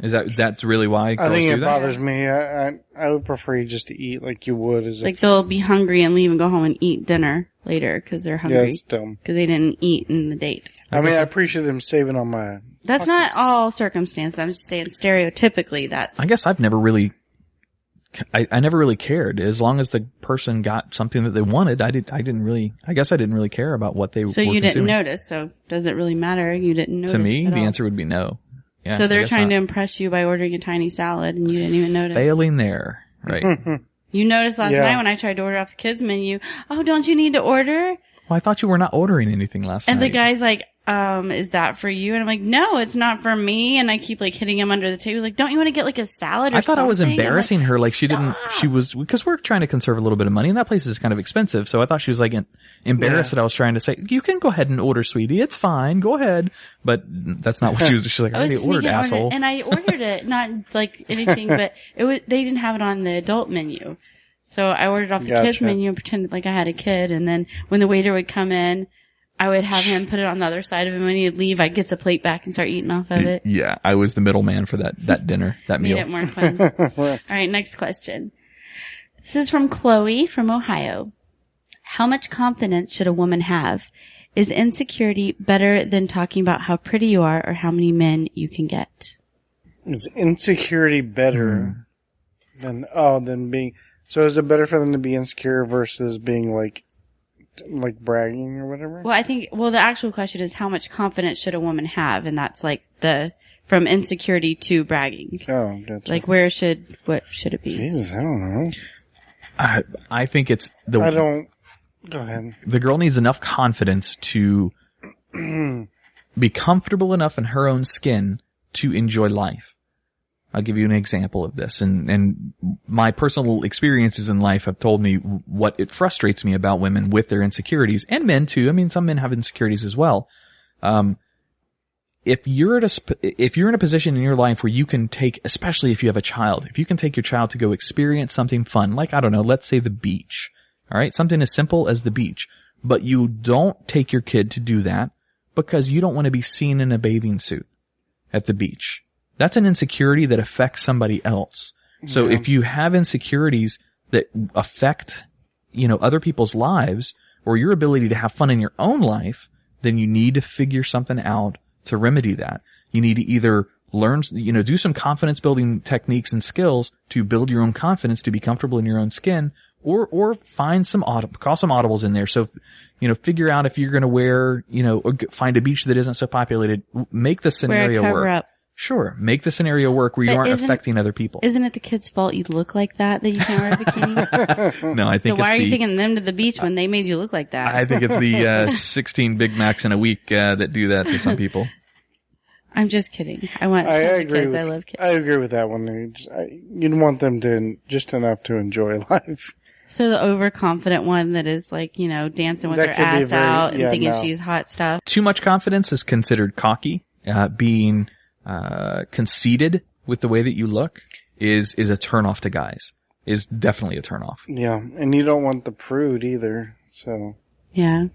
That's really why girls do that? I think it bothers me. I would prefer you just to eat like you would as like they'll be hungry and leave and go home and eat dinner later because they're hungry. Yeah, it's dumb. Because they didn't eat in the date. I mean, I appreciate them saving on my That's pockets. not all circumstances. I'm just saying stereotypically that's. I guess I've never really, I never really cared. As long as the person got something that they wanted, I didn't really care about what they were consuming. So you didn't notice, so does it really matter? You didn't notice. To me, the answer would be no. Yeah, so they're trying to impress you by ordering a tiny salad and you didn't even notice. Failing there. Right. You noticed last night when I tried to order off the kids menu, oh, don't you need to order? Well, I thought you were not ordering anything last night. And the guy's like, is that for you? And I'm like, no, it's not for me. And I keep like hitting him under the table. Like, don't you want to get like a salad or something? I thought I was embarrassing her. Like Stop. because we're trying to conserve a little bit of money and that place is kind of expensive. So I thought she was like embarrassed that I was trying to say, you can go ahead and order, sweetie. It's fine. Go ahead. But that's not what she was. She's like, I already ordered, asshole. And I ordered it, not like anything, but they didn't have it on the adult menu. So I ordered off the kids menu and pretended like I had a kid. And then when the waiter would come in, I would have him put it on the other side of him. When he'd leave, I'd get the plate back and start eating off of it. Yeah, I was the middleman for that dinner, that meal. Made it more fun. All right, next question. This is from Chloe from Ohio. How much confidence should a woman have? Is insecurity better than talking about how pretty you are or how many men you can get? Is insecurity better than being... So is it better for them to be insecure versus being like bragging or whatever? Well, the actual question is how much confidence should a woman have? And that's like from insecurity to bragging. Oh, gotcha. Like what should it be? Jesus, I don't know. I think it's go ahead. The girl needs enough confidence to be comfortable enough in her own skin to enjoy life. I'll give you an example of this. And my personal experiences in life have told me what it frustrates me about women with their insecurities, and men too. I mean, some men have insecurities as well. If you're in a position in your life where you can take, especially if you have a child, if you can take your child to go experience something fun, like, I don't know, let's say the beach. All right. Something as simple as the beach, but you don't take your kid to do that because you don't want to be seen in a bathing suit at the beach. That's an insecurity that affects somebody else. So if you have insecurities that affect, other people's lives or your ability to have fun in your own life, then you need to figure something out to remedy that. You need to either learn, do some confidence building techniques and skills to build your own confidence to be comfortable in your own skin, or find call some audibles in there. So, figure out if you're going to wear, or find a beach that isn't so populated. Make the scenario work. Up. Sure. Make the scenario work where you aren't affecting other people. Isn't it the kid's fault you look like that you can't wear a bikini? No, I think so why are you taking them to the beach when they made you look like that? I think it's the 16 Big Macs in a week that do that to some people. I'm just kidding. I agree kids. I love kids. I agree with that one. You'd want them to just enough to enjoy life. So the overconfident one that is like, dancing with her ass out and thinking she's hot stuff. Too much confidence is considered cocky. Being conceited with the way that you look is a turnoff to guys. Is definitely a turnoff. Yeah, and you don't want the prude either. So yeah.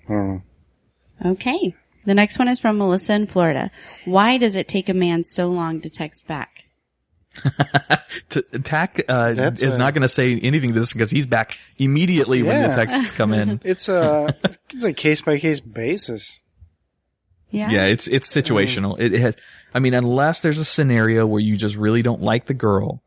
I don't know. Okay. The next one is from Melissa in Florida. Why does it take a man so long to text back? Tach is not going to say anything to this because he's back immediately when the texts come in. It's a case by case basis. Yeah. Yeah, it's situational. It has, unless there's a scenario where you just really don't like the girl,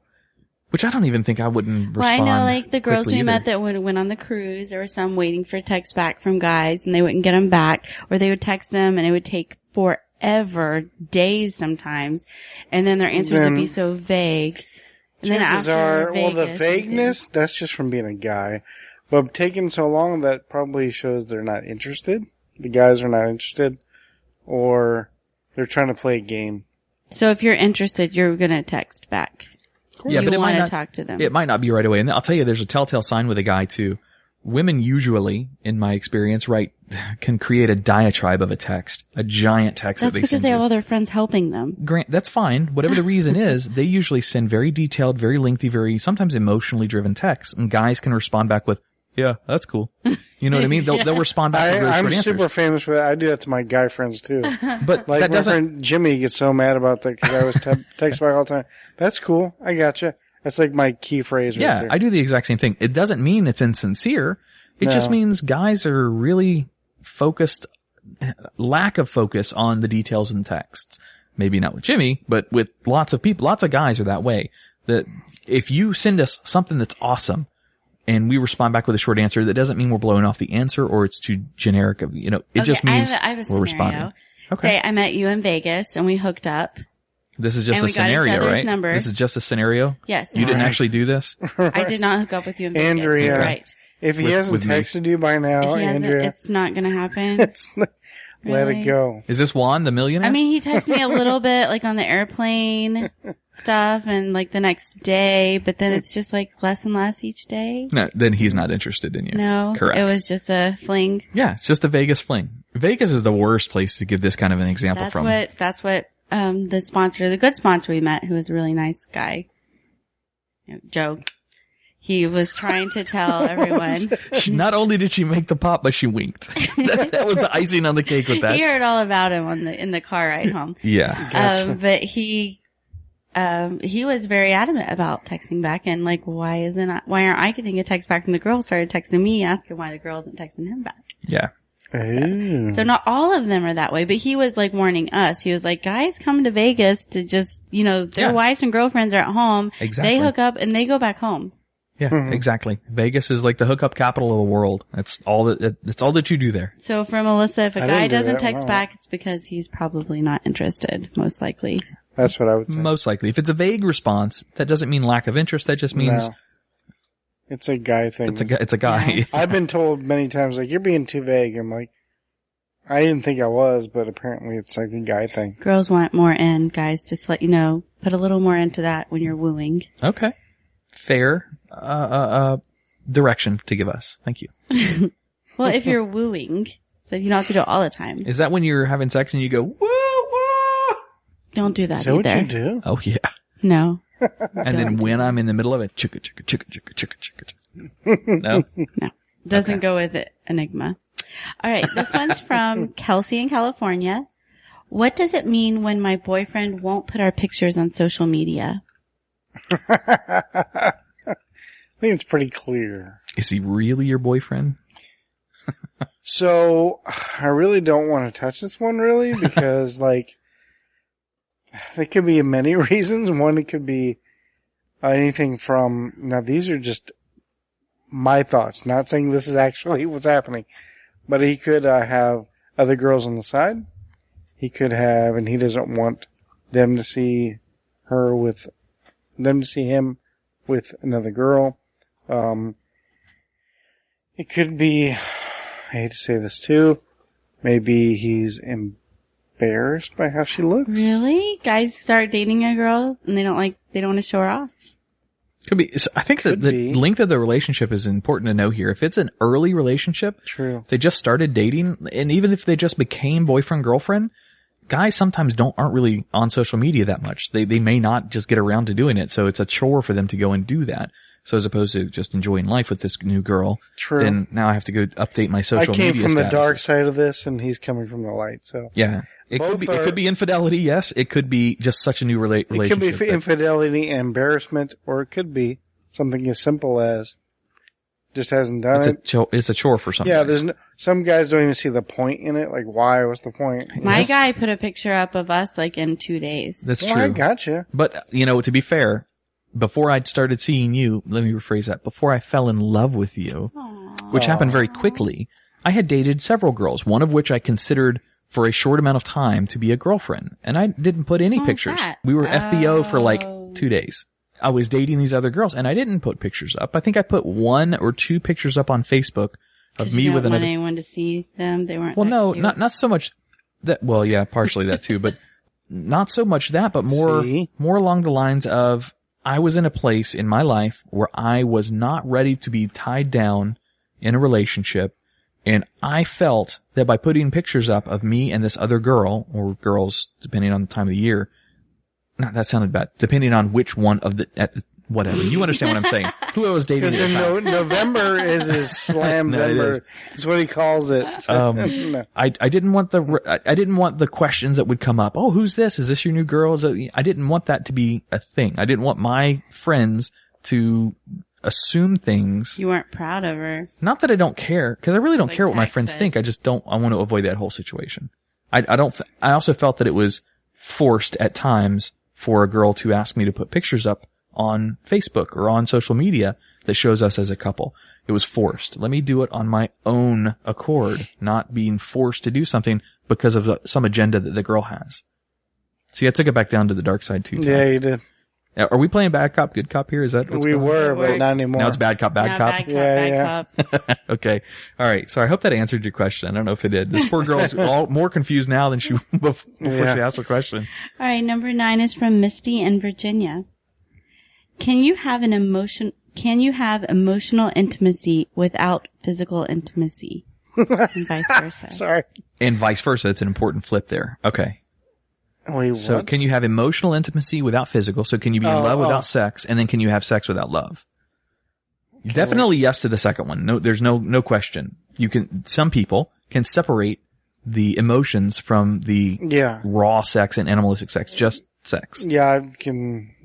which I don't even think I wouldn't respond. Well, I know, like the girls we met that went on the cruise, there were some waiting for text back from guys and they wouldn't get them back, or they would text them and it would take forever, days sometimes, and then their answers would be so vague. And chances are, the vagueness, that's just from being a guy. But taking so long, that probably shows they're not interested. The guys are not interested. Or they're trying to play a game. So if you're interested, you're going to text back. Yeah, but you want to talk to them. It might not be right away. And I'll tell you, there's a telltale sign with a guy too. Women usually, in my experience, can create a diatribe of a text, a giant text. That's because they have all their friends helping them. That's fine. Whatever the reason is, they usually send very detailed, very lengthy, very sometimes emotionally driven texts, and guys can respond back with, "Yeah, that's cool." You know what I mean? They'll respond back with really short answers. I'm super famous for that. I do that to my guy friends too. But like that my friend Jimmy gets so mad about that because I was text back all the time. That's cool. I gotcha. That's like my key phrase. Yeah, right there. I do the exact same thing. It doesn't mean it's insincere. It just means guys are really focused, lack of focus on the details in texts. Maybe not with Jimmy, but with lots of people, lots of guys are that way. That if you send us something that's awesome and we respond back with a short answer, that doesn't mean we're blowing off the answer or it's too generic of, it just means I have a we're responding. Okay. Say I met you in Vegas and we hooked up. This is just a scenario, right? Number. This is just a scenario? Yes. You didn't actually do this? I did not hook up with you in Vegas. Andrea. You're right. If he hasn't texted you by now, Andrea. It's not going to happen. Let it go. Is this Juan, the millionaire? I mean, he texted me a little bit, like on the airplane stuff and like the next day, but then it's just like less and less each day. No, then he's not interested in you. No. Correct. It was just a fling. Yeah, it's just a Vegas fling. Vegas is the worst place to give this kind of an example from. That's what, the good sponsor we met, who was a really nice guy, Joe. He was trying to tell everyone. Not only did she make the pop, but she winked. that was the icing on the cake with that. He heard all about him in the car ride home. Yeah. Gotcha. But he was very adamant about texting back and like, why aren't I getting a text back from the girl? Started texting me, asking why the girl isn't texting him back. Yeah. So not all of them are that way, but he was like warning us. He was like, guys come to Vegas to just, their wives and girlfriends are at home. Exactly. They hook up and they go back home. Yeah, exactly. Vegas is like the hookup capital of the world. That's all that you do there. So for Melissa, if a guy doesn't text Wow. back, it's because he's probably not interested, most likely. That's what I would say. Most likely. If it's a vague response, that doesn't mean lack of interest. That just means No. It's a guy thing. it's a guy. Yeah. I've been told many times, like, you're being too vague. I'm like, I didn't think I was, but apparently it's like a guy thing. Girls want more in, guys. Just let you know. Put a little more into that when you're wooing. Okay. Fair direction to give us. Thank you. Well, if you're wooing, so you don't have to do it all the time. Is that when you're having sex and you go, woo, woo? Don't do that Is that what either. you do? Oh, yeah. No. And then when I'm in the middle of it, chicka, chicka, chicka, chicka, chicka, chicka, chicka. No? No. Doesn't go with it. Enigma. All right. This one's from Kelsey in California. What does it mean when my boyfriend won't put our pictures on social media? I think it's pretty clear. Is he really your boyfriend? So, I really don't want to touch this one, really, because, like, there could be many reasons. One, it could be anything from, now these are just my thoughts, not saying this is actually what's happening, but he could have other girls on the side. He could have, and he doesn't want them to see him with another girl. It could be, I hate to say this too, maybe he's embarrassed by how she looks. Really? Guys start dating a girl and they don't want to show her off? Could be. So I think that the be. length of the relationship is important to know here. If it's an early relationship, True. if they just started dating, and even if they just became boyfriend, girlfriend, guys sometimes aren't really on social media that much. They may not just get around to doing it. So it's a chore for them to go and do that. So as opposed to just enjoying life with this new girl, True. then now I have to go update my social media I came from the statuses. dark side of this, and he's coming from the light, so. Yeah. It Both could be infidelity, yes. It could be just such a new It relationship. could be that- infidelity and embarrassment, or it could be something as simple as just hasn't done it. It's a chore for some Yeah, guys. some guys don't even see the point in it. Like, why? What's the point? My guy put a picture up of us like in 2 days. That's Well, true. I gotcha. But, to be fair, before I'd started seeing you, let me rephrase that, before I fell in love with you, which happened very quickly, I had dated several girls, one of which I considered for a short amount of time to be a girlfriend. And I didn't put any What was pictures. that? We were FBO for like Oh. 2 days. I was dating these other girls and I didn't put pictures up. I think I put 1 or 2 pictures up on Facebook of me you with don't want another. anyone to see them. They weren't. Well, that no, cute. not so much that. Well, yeah, partially that too, but not so much that, but more See? along the lines of I was in a place in my life where I was not ready to be tied down in a relationship, and I felt that by putting pictures up of me and this other girl, or girls, depending on the time of the year, that sounded bad, depending on which one of whatever. You understand what I'm saying. Who I was dating at Because the time. November is his slam No, it number. It's what he calls it. So, no. I didn't want the questions that would come up. Oh, who's this? Is this your new girl? I didn't want that to be a thing. I didn't want my friends to assume things. You weren't proud of her. Not that I don't care, because I really don't Like care what my Tach friends said. think. I just don't. I want to avoid that whole situation. I also felt that it was forced at times for a girl to ask me to put pictures up on Facebook or on social media that shows us as a couple. It was forced. Let me do it on my own accord, not being forced to do something because of some agenda that the girl has. See, I took it back down to the dark side too. Yeah, you did. Are we playing bad cop, good cop here? Is that what's We going on? were, It but works. not anymore. Now it's bad cop, bad Now, cop. bad cop, Yeah, bad cop. Okay. All right. So I hope that answered your question. I don't know if it did. This poor girl's all more confused now than she before Yeah. she asked the question. All right, number 9 is from Misty in Virginia. Can you have emotional intimacy without physical intimacy? And vice versa. Sorry. And vice versa. It's an important flip there. Okay. Wait, So what? can you have emotional intimacy without physical? So can you be in love without sex? And then can you have sex without love? Definitely yes to the second one. No, there's no question. Some people can separate the emotions from the raw sex and animalistic sex, just sex. Yeah,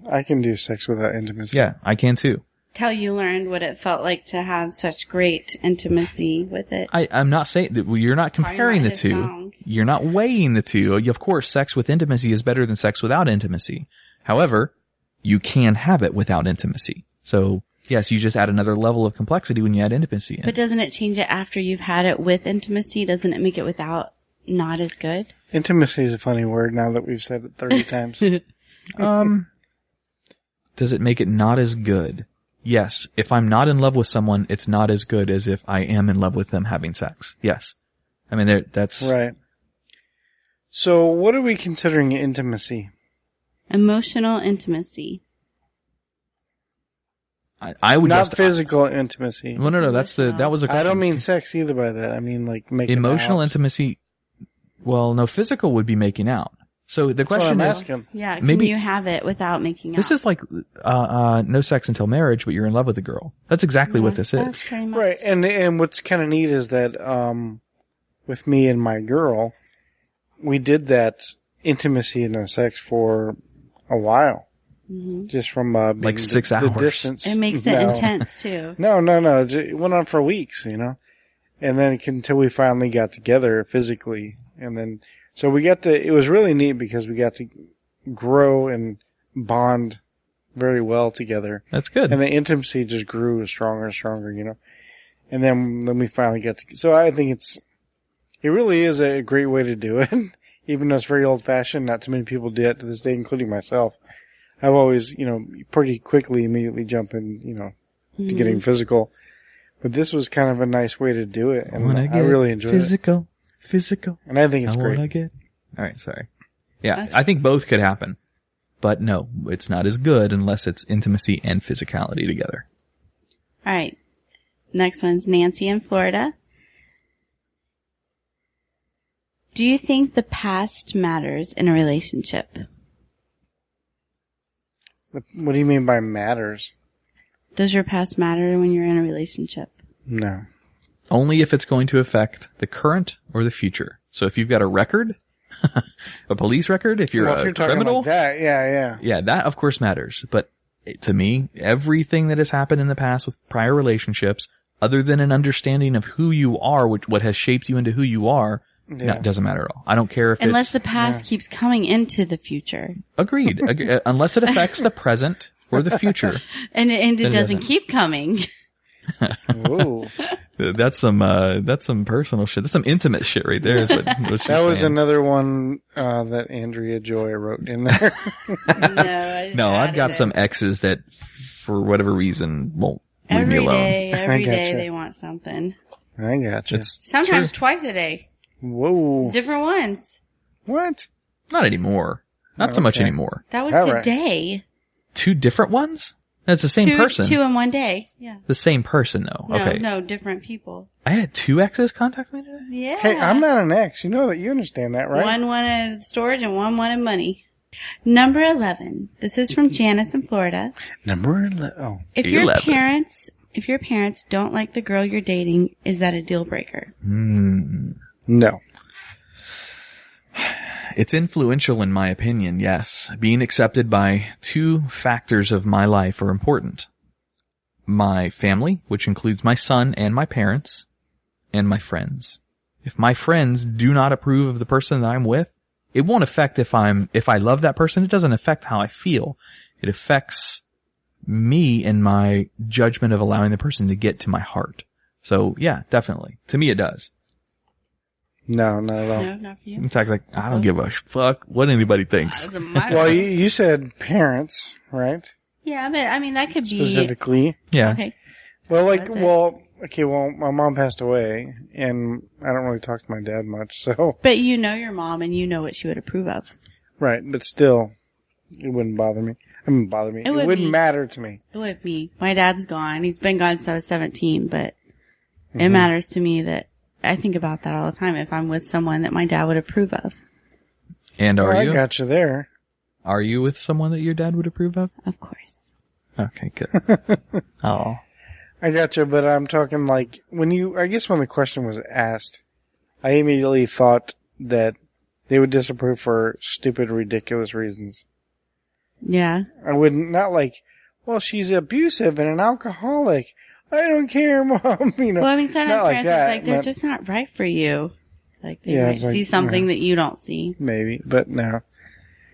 I can do sex without intimacy. Yeah, I can too. How you learned what it felt like to have such great intimacy with it. I'm not saying that you're not comparing the two. Wrong. You're not weighing the two. Of course, sex with intimacy is better than sex without intimacy. However, you can have it without intimacy. So, yes, you just add another level of complexity when you add intimacy in. But doesn't it change it after you've had it with intimacy? Doesn't it make it without not as good? Intimacy is a funny word now that we've said it 30 times. Does it make it not as good? Yes. If I'm not in love with someone, it's not as good as if I am in love with them having sex. Yes. I mean, that's... Right. So what are we considering intimacy? Emotional intimacy. I would not just... physical intimacy. Well, no, that was a question. I don't mean sex either by that. I mean like making Emotional out. Intimacy, well, no, physical would be making out. So the question is, yeah, can maybe you have it without making out? This is like no sex until marriage, but you're in love with the girl. That's exactly what this is. Pretty much. Right, and what's kind of neat is that with me and my girl, we did that intimacy and no sex for a while, just from like 6 hours. The distance. It makes it intense too. No, it went on for weeks, and then until we finally got together physically, and then. So it was really neat because we got to grow and bond very well together. That's good. And the intimacy just grew stronger and stronger, And then we finally got to, so I think it really is a great way to do it. Even though it's very old fashioned, not too many people do it to this day, including myself. I've always, pretty quickly immediately jump in, to getting physical. But this was kind of a nice way to do it. And I really enjoyed it. Physical. And I think it's great. All right, sorry. Yeah, I think both could happen. But no, it's not as good unless it's intimacy and physicality together. All right. Next one's Nancy in Florida. Do you think the past matters in a relationship? What do you mean by matters? Does your past matter when you're in a relationship? No. Only if it's going to affect the current or the future. So if you've got a record, a police record, if you're a criminal, like that, yeah. Yeah, that of course matters. But to me, everything that has happened in the past with prior relationships, other than an understanding of who you are, what has shaped you into who you are, no, doesn't matter at all. I don't care if unless the past keeps coming into the future. Agreed. Unless it affects the present or the future. and it doesn't keep coming. Ooh. That's some personal shit. That's some intimate shit right there. Is what that was saying. Another one that Andrea Joy wrote in there. No, I've got some exes that, for whatever reason, won't leave me alone. Every day they want something. I gotcha. Sometimes twice a day. Whoa. Different ones. What? Not anymore. Not so much anymore. That was today. 2 different ones? That's the same person. 2 in one day. Yeah. The same person, though. Okay. No, different people. I had 2 exes contact me today? Yeah. Hey, I'm not an ex. You know that. You understand that, right? One wanted storage and one wanted money. Number 11. This is from Janice in Florida. Number 11. Oh. If your parents don't like the girl you're dating, is that a deal breaker? No. It's influential in my opinion, yes. Being accepted by 2 factors of my life are important. My family, which includes my son and my parents, and my friends. If my friends do not approve of the person that I'm with, it won't affect if I love that person. It doesn't affect how I feel. It affects me and my judgment of allowing the person to get to my heart. So yeah, definitely. To me it does. No, not at all. No, not for you. In fact, I don't give a fuck what anybody thinks. Well, you said parents, right? Yeah, but I mean that could be specifically. Yeah. Okay. Well, my mom passed away, and I don't really talk to my dad much, so. But you know your mom, and you know what she would approve of. Right, but still, it wouldn't bother me. It wouldn't matter to me. It would be. My dad's gone. He's been gone since I was 17, but it matters to me that I think about that all the time if I'm with someone that my dad would approve of. And are you? I got you there. Are you with someone that your dad would approve of? Of course. Okay, good. Oh. I gotcha, but I'm talking like when the question was asked, I immediately thought that they would disapprove for stupid, ridiculous reasons. Yeah. I wouldn't, not like, well, she's abusive and an alcoholic. I don't care, Mom. You know. Well, I mean, sometimes not parents are like, they're just not right for you. Like, they might see something that you don't see. Maybe, but no.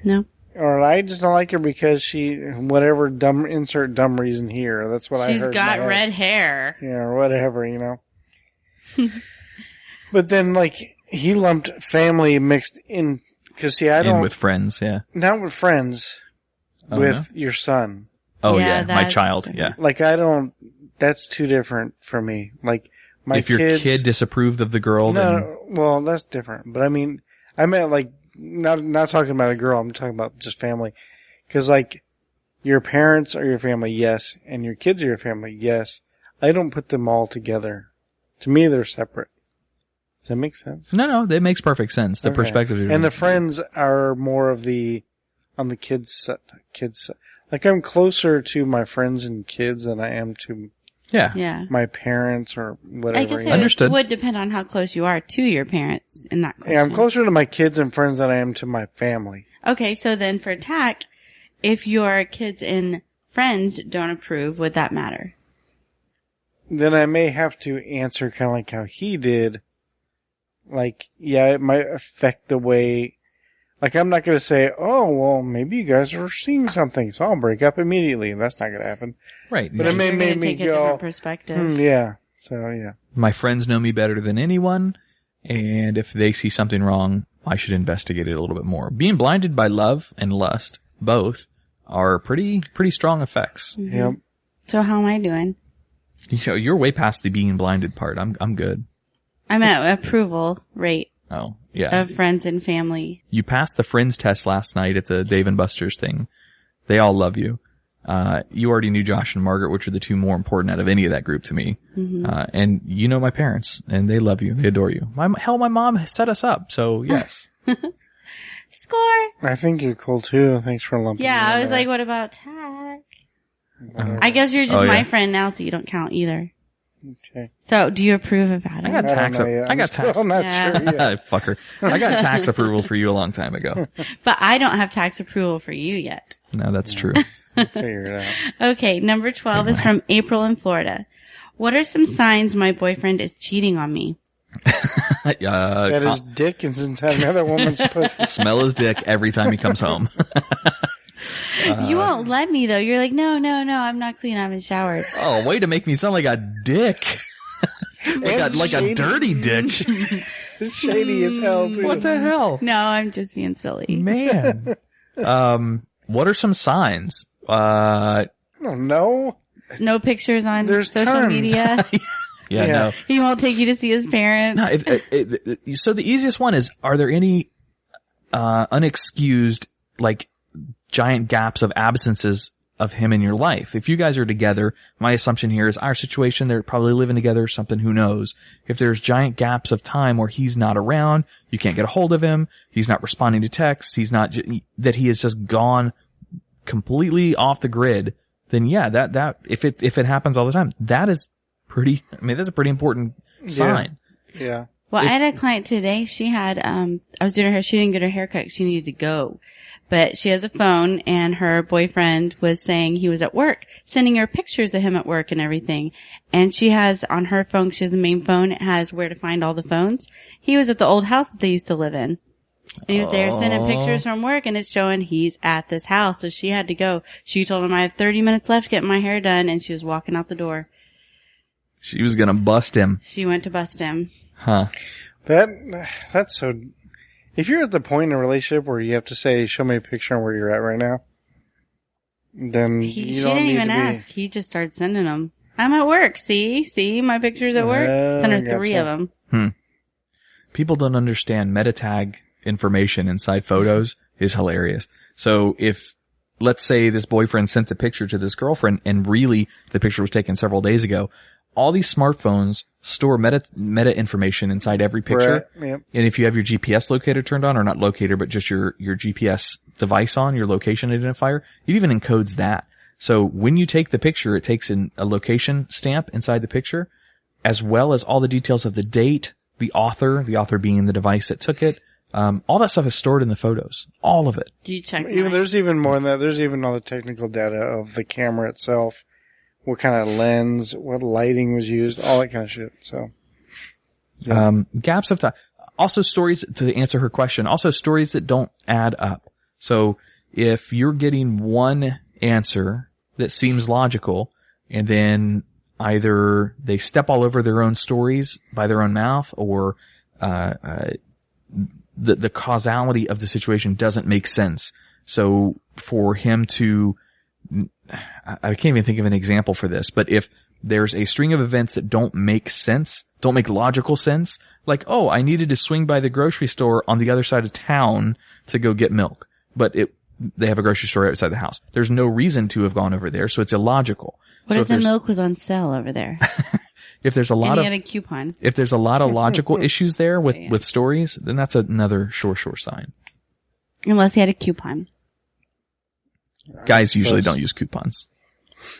No. Or I just don't like her because whatever insert dumb reason here. That's what I heard. She's got red hair. Yeah, or whatever, you know. But then, like, he lumped family mixed in, cause see, I don't. And with friends, yeah. Not with friends. With your son. Oh yeah, my child, yeah. Like that's too different for me. Like, if your kid disapproved of the girl, then. Well, that's different. But I mean, I meant like, not talking about a girl, I'm talking about just family. Cause like, your parents are your family, yes. And your kids are your family, yes. I don't put them all together. To me, they're separate. Does that make sense? No, that makes perfect sense. The perspective. And the friends are more of on the kids' like I'm closer to my friends and kids than I am to my parents or whatever. I guess it would depend on how close you are to your parents in that question. Yeah, I'm closer to my kids and friends than I am to my family. Okay, so then for Tach, if your kids and friends don't approve, would that matter? Then I may have to answer kind of like how he did. Like, yeah, it might affect the way. Like, I'm not going to say, oh, well, maybe you guys are seeing something, so I'll break up immediately. That's not going to happen. Right. But it may make me take a different perspective. Yeah. So, yeah. My friends know me better than anyone, and if they see something wrong, I should investigate it a little bit more. Being blinded by love and lust, both, are pretty strong effects. Mm-hmm. Yep. So how am I doing? You're way past the being blinded part. I'm good. I'm at approval rate. Oh, yeah. Of friends and family. You passed the friends test last night at the Dave and Buster's thing. They all love you. You already knew Josh and Margaret, which are the two more important out of any of that group to me. Mm-hmm. And you know my parents, and they love you. They adore you. My mom set us up, so yes. Score! I think you're cool too. Thanks for lumping. Yeah, I was like, what about Tach? I guess you're just my friend now, so you don't count either. Okay. So, do you approve of Adam? I got tax. I'm not sure yet. Fucker. I got tax approval for you a long time ago. But I don't have tax approval for you yet. No, that's true. Figure it out. Okay, number 12 is from April in Florida. What are some signs my boyfriend is cheating on me? That his dick is inside another woman's pussy. Smell his dick every time he comes home. You won't let me though. You're like, no, I'm not clean. I haven't showered. Oh, way to make me sound like a dick. like a dirty dick. Shady as hell too. What the hell? No, I'm just being silly. Man. What are some signs? I don't know. No pictures on social tons. media. Yeah, no. He won't take you to see his parents. No, so the easiest one is, are there any unexcused, like, giant gaps of absences of him in your life? If you guys are together, my assumption here is our situation, they're probably living together or something, who knows. If there's giant gaps of time where he's not around, you can't get a hold of him, he's not responding to texts, that he has just gone completely off the grid, then yeah, that, if it happens all the time, that's a pretty important sign. Yeah. Well, I had a client today, she had, I was doing her hair, she didn't get her haircut, she needed to go. But she has a phone, and her boyfriend was saying he was at work, sending her pictures of him at work and everything. And she has, on her phone, she has a main phone, it has where to find all the phones. He was at the old house that they used to live in. And he was there sending pictures from work, and it's showing he's at this house. So she had to go. She told him, I have 30 minutes left to get my hair done, and she was walking out the door. She was gonna bust him. She went to bust him. Huh. That's so... If you're at the point in a relationship where you have to say, show me a picture of where you're at right now, then she didn't even ask. He just started sending them. I'm at work. See my pictures at work? Sent her 3 of them. People don't understand meta tag information inside photos is hilarious. So if, let's say this boyfriend sent the picture to this girlfriend and really the picture was taken several days ago, all these smartphones store meta information inside every picture. Right. Yep. And if you have your GPS locator turned on, or not locator, but just your GPS device on, your location identifier, it even encodes that. So when you take the picture, it takes in a location stamp inside the picture, as well as all the details of the date, the author being the device that took it. All that stuff is stored in the photos. All of it. Do you check? There's even more than that. There's even all the technical data of the camera itself, what kind of lens, what lighting was used, all that kind of shit. So, yeah. Gaps of time. Also stories, to answer her question, also stories that don't add up. So if you're getting one answer that seems logical, and then either they step all over their own stories by their own mouth, or the causality of the situation doesn't make sense. So for him to, I can't even think of an example for this, but if there's a string of events that don't make sense, don't make logical sense, like, oh, I needed to swing by the grocery store on the other side of town to go get milk, but they have a grocery store outside the house. There's no reason to have gone over there, so it's illogical. What if the milk was on sale over there? If there's a lot he had a coupon. If there's a lot of logical issues there with stories, then that's another sure sign. Unless he had a coupon. Guys usually don't use coupons.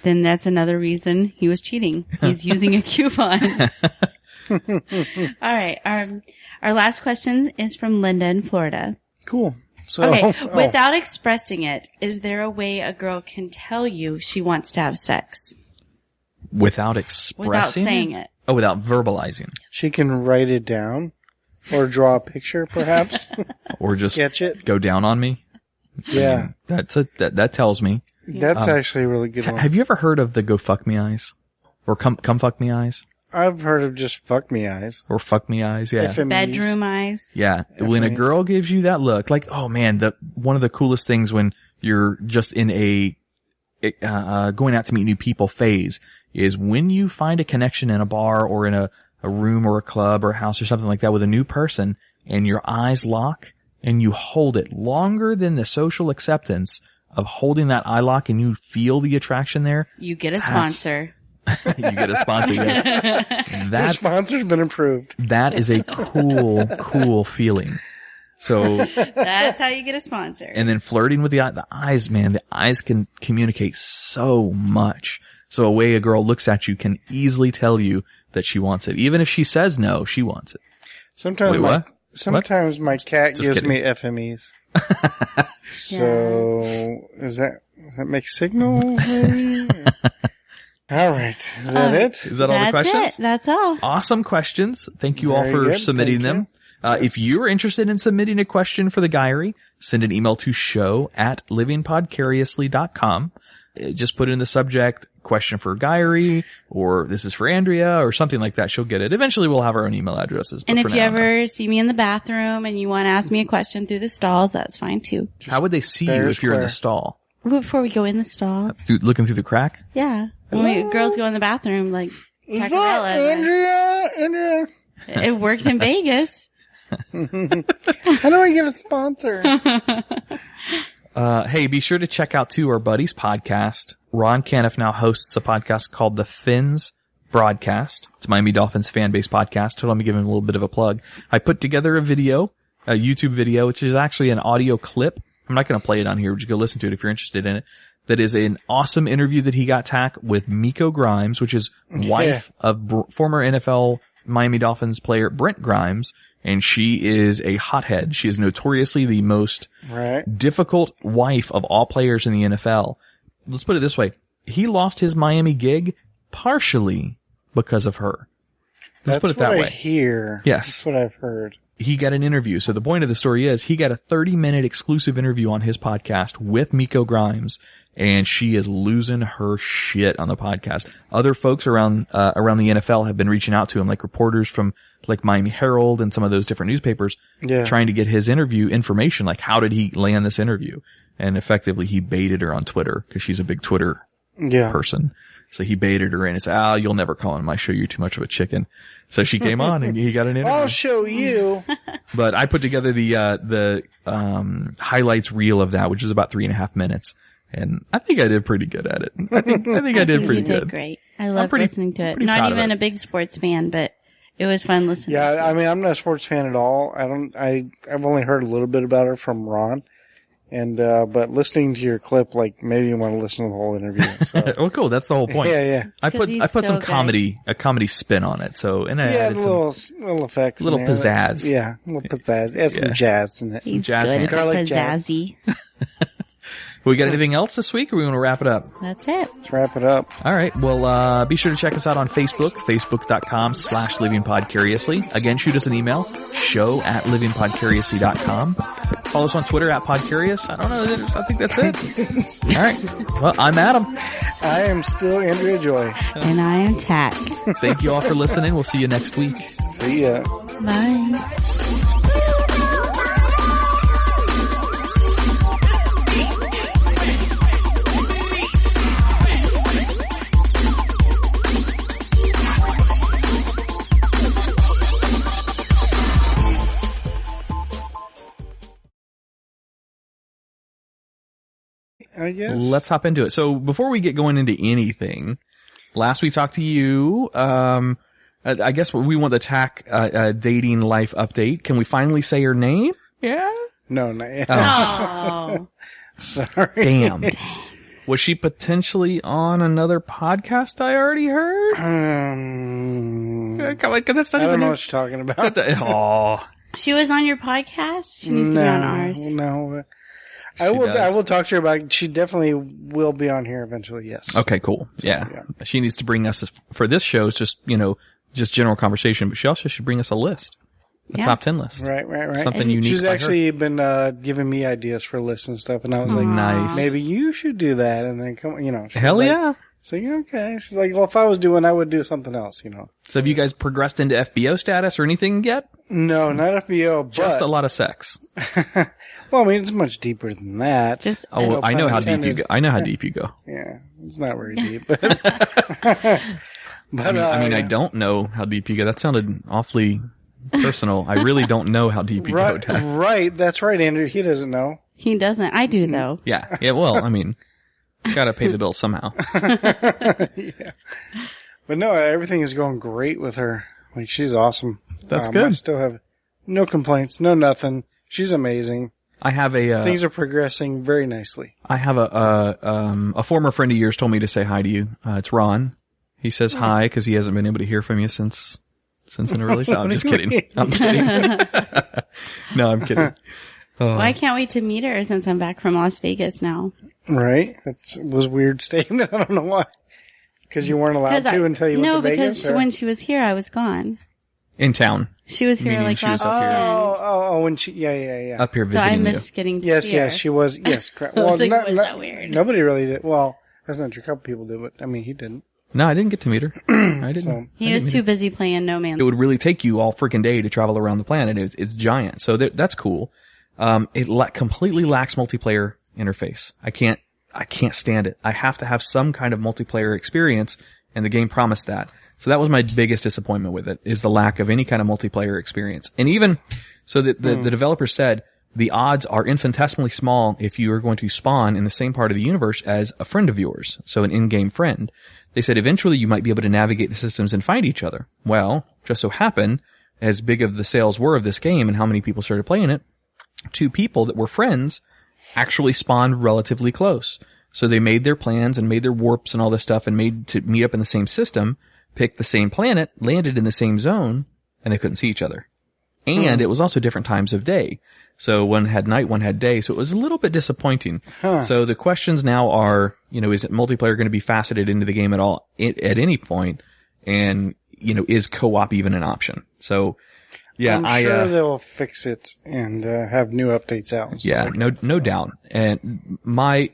Then that's another reason he was cheating. He's using a coupon. All right. Our last question is from Linda in Florida. Cool. So, okay. Without expressing it, is there a way a girl can tell you she wants to have sex? Without expressing? Without saying it. Oh, without verbalizing. She can write it down or draw a picture, perhaps. Or just sketch it. Go down on me. Yeah. I mean, that tells me. That's actually a really good one. Have you ever heard of the go fuck me eyes? Or come fuck me eyes? I've heard of just fuck me eyes. Or fuck me eyes, yeah. FMEs. Bedroom eyes. Yeah. FMEs. When a girl gives you that look, like, oh man, one of the coolest things when you're just in a going out to meet new people phase is when you find a connection in a bar or in a room or a club or a house or something like that with a new person, and your eyes lock and you hold it longer than the social acceptance of holding that eye lock, and you feel the attraction there. You get a sponsor. You get a sponsor, yes. Your sponsor's been approved. That is a cool feeling. So that's how you get a sponsor. And then flirting with the eyes, man, the eyes can communicate so much. So a way a girl looks at you can easily tell you that she wants it. Even if she says no, she wants it. Sometimes my cat gives kidding. me FMEs. So does that make signal? Maybe? All right. Is that it? Is that all the questions? That's all. Awesome questions. Thank you all Very for good. submitting Thank them. you. If you're interested in submitting a question for the Guyry, send an email to show@livingpodcariously.com. Just put in the subject, question for Guyry, or this is for Andrea, or something like that. She'll get it. Eventually we'll have our own email addresses. And if you ever see me in the bathroom and you want to ask me a question through the stalls, that's fine too. How would they see you if you're in the stall? Before we go in the stall. Looking through the crack? Yeah. When girls go in the bathroom, like, Tacarella. Andrea. It works in Vegas. How do I get a sponsor? Hey, be sure to check out too our buddy's podcast. Ron Caniff now hosts a podcast called The Fins Broadcast. It's Miami Dolphins fan-based podcast. Let me give him a little bit of a plug. I put together a YouTube video, which is actually an audio clip. I'm not going to play it on here. Just go listen to it if you're interested in it. That is an awesome interview that he got, Tach, with Miko Grimes, which is wife of former NFL Miami Dolphins player Brent Grimes. And she is a hothead. She is notoriously the most difficult wife of all players in the NFL. Let's put it this way. He lost his Miami gig partially because of her. Let's put it that way. That's what I hear. Yes. That's what I've heard. He got an interview. So the point of the story is he got a 30-minute exclusive interview on his podcast with Miko Grimes, and she is losing her shit on the podcast. Other folks around the NFL have been reaching out to him, like reporters from like Miami Herald and some of those different newspapers, trying to get his interview information. Like, how did he land this interview? And effectively, he baited her on Twitter because she's a big Twitter person. So he baited her in and said, you'll never call on my show. You're too much of a chicken. So she came on and he got an interview. I'll show you. But I put together the highlights reel of that, which is about 3.5 minutes. And I think I did pretty good at it. I think I did pretty good. You did great. I love listening to it. Not even a big sports fan, but it was fun listening to it. I mean, I'm not a sports fan at all. I've only heard a little bit about her from Ron. And, but listening to your clip, like, maybe you want to listen to the whole interview. So. Well, cool. That's the whole point. Yeah. I put some a comedy spin on it. So, and I added little effects. Little pizzazz. Yeah, a little pizzazz. Add some jazz in it. Some jazz hands. Garlic jazz. Pizzazzy. We got anything else this week, or we want to wrap it up? That's it. Let's wrap it up. All right. Well, be sure to check us out on Facebook, facebook.com/livingpodcariously. Again, shoot us an email, show@livingpodcariously.com. Follow us on Twitter @Podcarious. I don't know. I think that's it. All right. Well, I'm Adam. I am still Andrea Joy. And I am Tach. Thank you all for listening. We'll see you next week. See ya. Bye. I guess. Let's hop into it. So before we get going into anything, last we talked to you, I guess we want the Tach dating life update. Can we finally say her name? Yeah? No, not yet. Oh. Sorry. Damn. Was she potentially on another podcast I already heard? Come on, 'cause that's not I don't even know what you're talking about. Oh. She was on your podcast? She needs to be on ours. No. She I will does. talk to her about it. She definitely will be on here eventually, yes. Okay, cool. Yeah. She needs to bring us, for this show, it's just, just general conversation, but she also should bring us a list. A top 10 list. Right. Something unique. She's by her. actually been giving me ideas for lists and stuff, and I was like, Nice. maybe you should do that, and then come, she's Hell like, yeah. So okay. She's like, well, if I was doing, I would do something else, So have you guys progressed into FBO status or anything yet? No, not FBO, but Just a lot of sex. well, I mean, it's much deeper than that. Just- Oh, I know how deep you intended. go. I know how deep you go. Yeah, it's not very deep, but but I don't know how deep you go. That sounded awfully personal. I really don't know how deep you go. Tach. right. That's right, Andrew. He doesn't know. He doesn't. I do, though. Yeah. Well, gotta pay the bill somehow. Yeah. But no, everything is going great with her. Like, she's awesome. That's good. I still have no complaints, no nothing. She's amazing. I have Things are progressing very nicely. I have a former friend of yours told me to say hi to you. It's Ron. He says hi because he hasn't been able to hear from you since in a really. I'm just kidding. I'm kidding. No, I'm kidding. Well, I can't wait to meet her since I'm back from Las Vegas now. Right? That was a weird statement. I don't know why. Because you weren't allowed to until you went to Vegas? No, because when she was here, I was gone. In town. She was here Meaning like she was last up here. weekend. Oh, when she, yeah. Up here So I visiting you. missed getting to Yes, see her. she was, yes, correct. I was like, was that weird? Nobody really did. Well, that's not true. A couple people did, but he didn't. No, I didn't get to meet her. I didn't. So, He was too busy playing No Man's It would really take you all freaking day to travel around the planet. It's giant. So that's cool. It completely lacks multiplayer interface. I can't stand it. I have to have some kind of multiplayer experience, and the game promised that. So that was my biggest disappointment with it, is the lack of any kind of multiplayer experience. And even, so the developer said, the odds are infinitesimally small if you are going to spawn in the same part of the universe as a friend of yours. So an in-game friend. They said eventually you might be able to navigate the systems and find each other. Well, just so happened, as big of the sales were of this game and how many people started playing it, 2 people that were friends actually spawned relatively close. So they made their plans and made their warps and all this stuff and made to meet up in the same system, picked the same planet, landed in the same zone, and they couldn't see each other. And it was also different times of day. So one had night, one had day. So it was a little bit disappointing. So the questions now are, is it multiplayer going to be faceted into the game at all at any point? And, is co-op even an option? So, yeah, I'm sure they'll fix it and have new updates out. So. Yeah, no doubt. And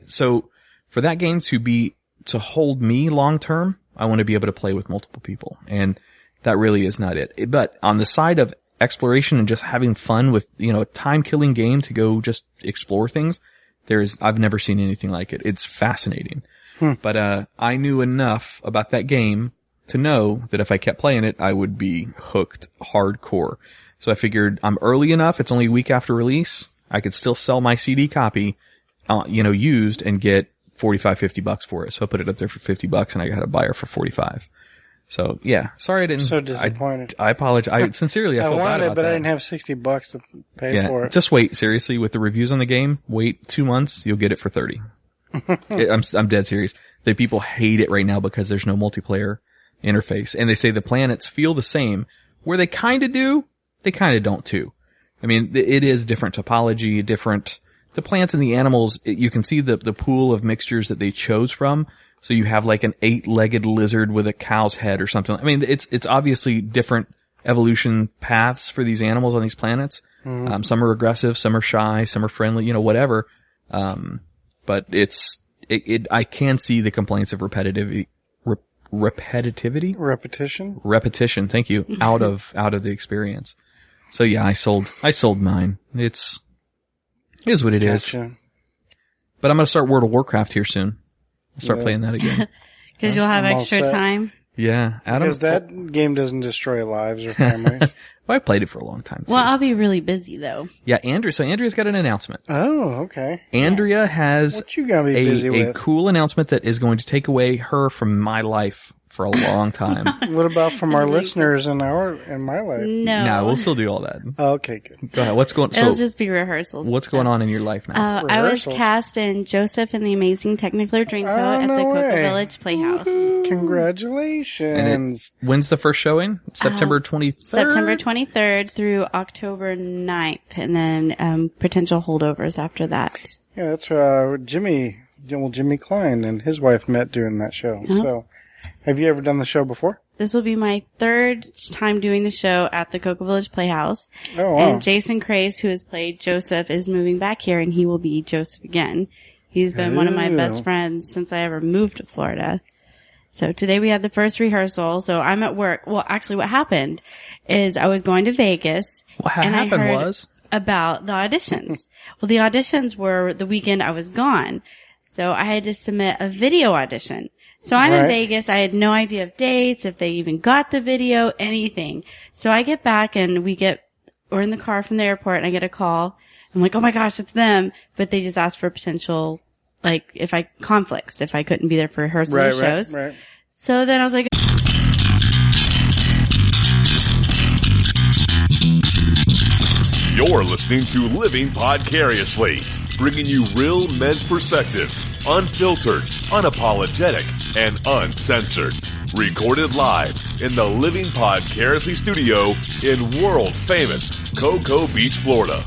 so for that game to hold me long term, I want to be able to play with multiple people. And that really is not it. But on the side of exploration and just having fun with, a time-killing game to go just explore things, I've never seen anything like it. It's fascinating. But, I knew enough about that game to know that if I kept playing it, I would be hooked hardcore. So I figured I'm early enough. It's only a week after release. I could still sell my CD copy, used and get $45, $50 for it. So I put it up there for $50 and I got a buyer for $45. So yeah, sorry I didn't. So disappointed. I apologize. I sincerely, I feel bad wanted about it, but that. I didn't have $60 to pay for it. Just wait. Seriously, with the reviews on the game, wait 2 months, you'll get it for 30. I'm dead serious. The people hate it right now because there's no multiplayer interface, and they say the planets feel the same. Where they kind of do, they kind of don't too. I mean, it is different topology, different. The plants and the animals, you can see the pool of mixtures that they chose from. So you have like an 8-legged lizard with a cow's head or something. I mean, it's obviously different evolution paths for these animals on these planets. Mm-hmm. Some are aggressive, some are shy, some are friendly, whatever. But I can see the complaints of repetitivity. Repetition. Thank you. Out of the experience. So yeah, I sold mine. It is what it is. But I'm going to start World of Warcraft here soon. I'll start playing that again. Because you'll have extra time. Yeah, Adam. Because that game doesn't destroy lives or families. Well, I've played it for a long time too. Well, I'll be really busy though. Yeah, So Andrea's got an announcement. Oh, okay. Andrea has what you gotta be busy with? A cool announcement that is going to take away her from my life for a long time. What about from our listeners in my life? No, we'll still do all that. Oh, okay, good. Go ahead. It'll just be rehearsals. What's going on in your life now? I was cast in Joseph and the Amazing Technicolor Dreamcoat at the Cocoa Village Playhouse. Congratulations. When's the first showing? September 23rd? September 23rd through October 9th, and then potential holdovers after that. Yeah, that's Jimmy Klein and his wife met doing that show. Uh-huh. So, have you ever done the show before? This will be my third time doing the show at the Cocoa Village Playhouse. Oh, wow. And Jason Craze, who has played Joseph, is moving back here, and he will be Joseph again. He's been one of my best friends since I ever moved to Florida. So today we had the first rehearsal. So I'm at work. Well, actually what happened is I was going to Vegas. What happened was? About the auditions. Well, the auditions were the weekend I was gone. So I had to submit a video audition. So I'm in Vegas. I had no idea of dates, if they even got the video, anything. So I get back and we're in the car from the airport and I get a call. I'm like, oh my gosh, it's them. But they just asked for potential, if I couldn't be there for rehearsal shows. Right. So then I was like, You're listening to Living Podcariously, bringing you real men's perspectives, unfiltered, unapologetic, and uncensored. Recorded live in the Living Podcariously studio in world-famous Cocoa Beach, Florida.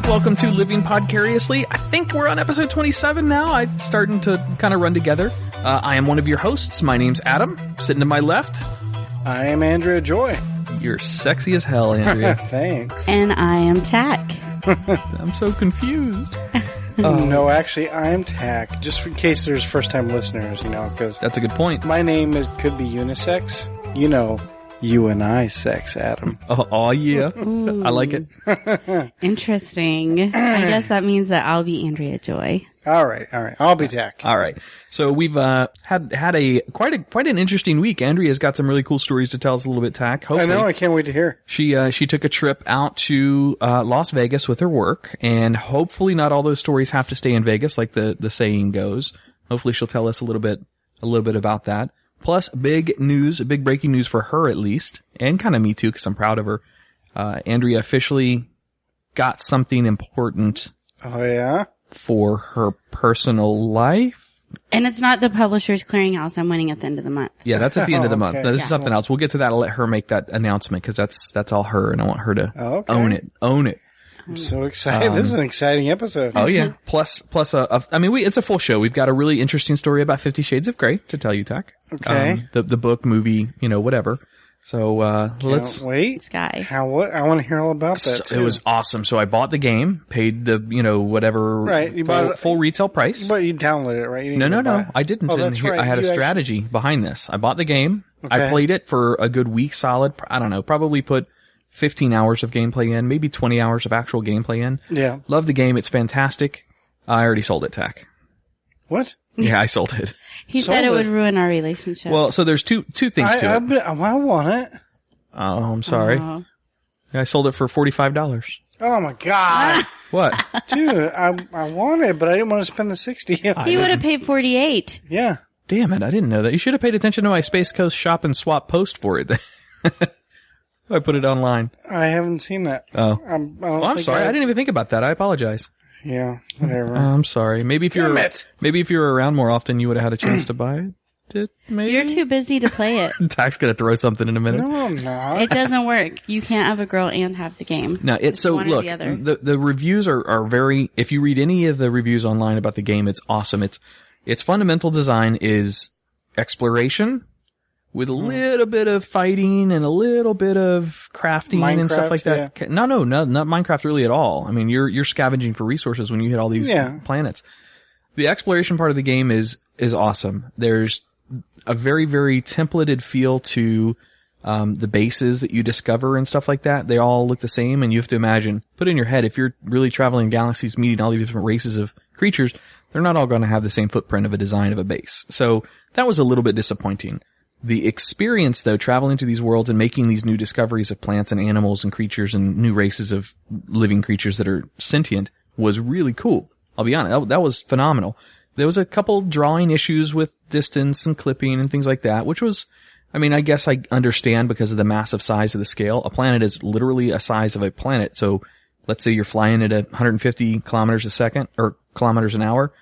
Welcome to Living Podcariously. I think we're on episode 27 now. I'm starting to kind of run together. I am one of your hosts. My name's Adam. Sitting to my left, I am Andrea Joy. You're sexy as hell, Andrea. Thanks. And I am Tach. I'm so confused. No, actually, I am Tach. Just in case there's first-time listeners, because that's a good point. My name could be unisex. You and I sex, Adam. Oh yeah. Ooh. I like it. Interesting. I guess that means that I'll be Andrea Joy. All right. I'll be Tach. All right. So we've had a quite an interesting week. Andrea's got some really cool stories to tell us a little bit, Tach. Hopefully. I know. I can't wait to hear. She took a trip out to Las Vegas with her work, and hopefully not all those stories have to stay in Vegas, like the saying goes. Hopefully she'll tell us a little bit about that. Plus, big breaking news for her at least, and kind of me too, because I'm proud of her. Andrea officially got something important. Oh yeah? For her personal life. And it's not the Publishers Clearinghouse I'm winning at the end of the month. Yeah, that's at the end of the month. Okay. No, this is something else. We'll get to that. I'll let her make that announcement, because that's all her, and I want her to own it. I'm so excited. This is an exciting episode. Oh yeah. Plus, it's a full show. We've got a really interesting story about 50 Shades of Grey to tell you, Tach. Okay. The book, movie, whatever. So, let's wait. Sky. I want to hear all about that too. It was awesome. So I bought the game, paid the, whatever. Right. You bought it, full retail price. But you downloaded it, right? You No. I didn't. Oh, that's right. I had a strategy behind this. I bought the game. Okay. I played it for a good week solid. I don't know, probably put 15 hours of gameplay in, maybe 20 hours of actual gameplay in. Yeah. Love the game. It's fantastic. I already sold it, Tach. What? Yeah, I sold it. He Sold said it it. would ruin our relationship. Well, so there's two things to it. I want it. Oh, I'm sorry. Oh. I sold it for $45. Oh my God. What? Dude, I want it, but I didn't want to spend the 60. He would have paid 48. Yeah. Damn it, I didn't know that. You should have paid attention to my Space Coast shop and swap post for it. I put it online. I haven't seen that. Oh. I'm I'm sorry. I didn't even think about that. I apologize. Yeah, whatever. I'm sorry. Maybe if Damn it. maybe if you were around more often, you would have had a chance to buy it. Maybe. You're too busy to play it. Tach's gonna throw something in a minute. No, I'm not. It doesn't work. You can't have a girl and have the game. No, it's so one or look, the other. the reviews are very, if you read any of the reviews online about the game, it's awesome. Its fundamental design is exploration with a little bit of fighting and a little bit of crafting and stuff Minecraft, like that. yeah. No, not Minecraft really at all. I mean, you're scavenging for resources when you hit all these planets. The exploration part of the game is awesome. There's a very, very templated feel to the bases that you discover and stuff like that. They all look the same, and you have to imagine, put in your head, if you're really traveling galaxies, meeting all these different races of creatures, they're not all going to have the same footprint of a design of a base. So that was a little bit disappointing. The experience, though, traveling to these worlds and making these new discoveries of plants and animals and creatures and new races of living creatures that are sentient, was really cool. I'll be honest, that was phenomenal. There was a couple drawing issues with distance and clipping and things like that, which was, I mean, I guess I understand because of the massive size of the scale. A planet is literally a size of a planet. So let's say you're flying at 150 kilometers a second or kilometers an hour.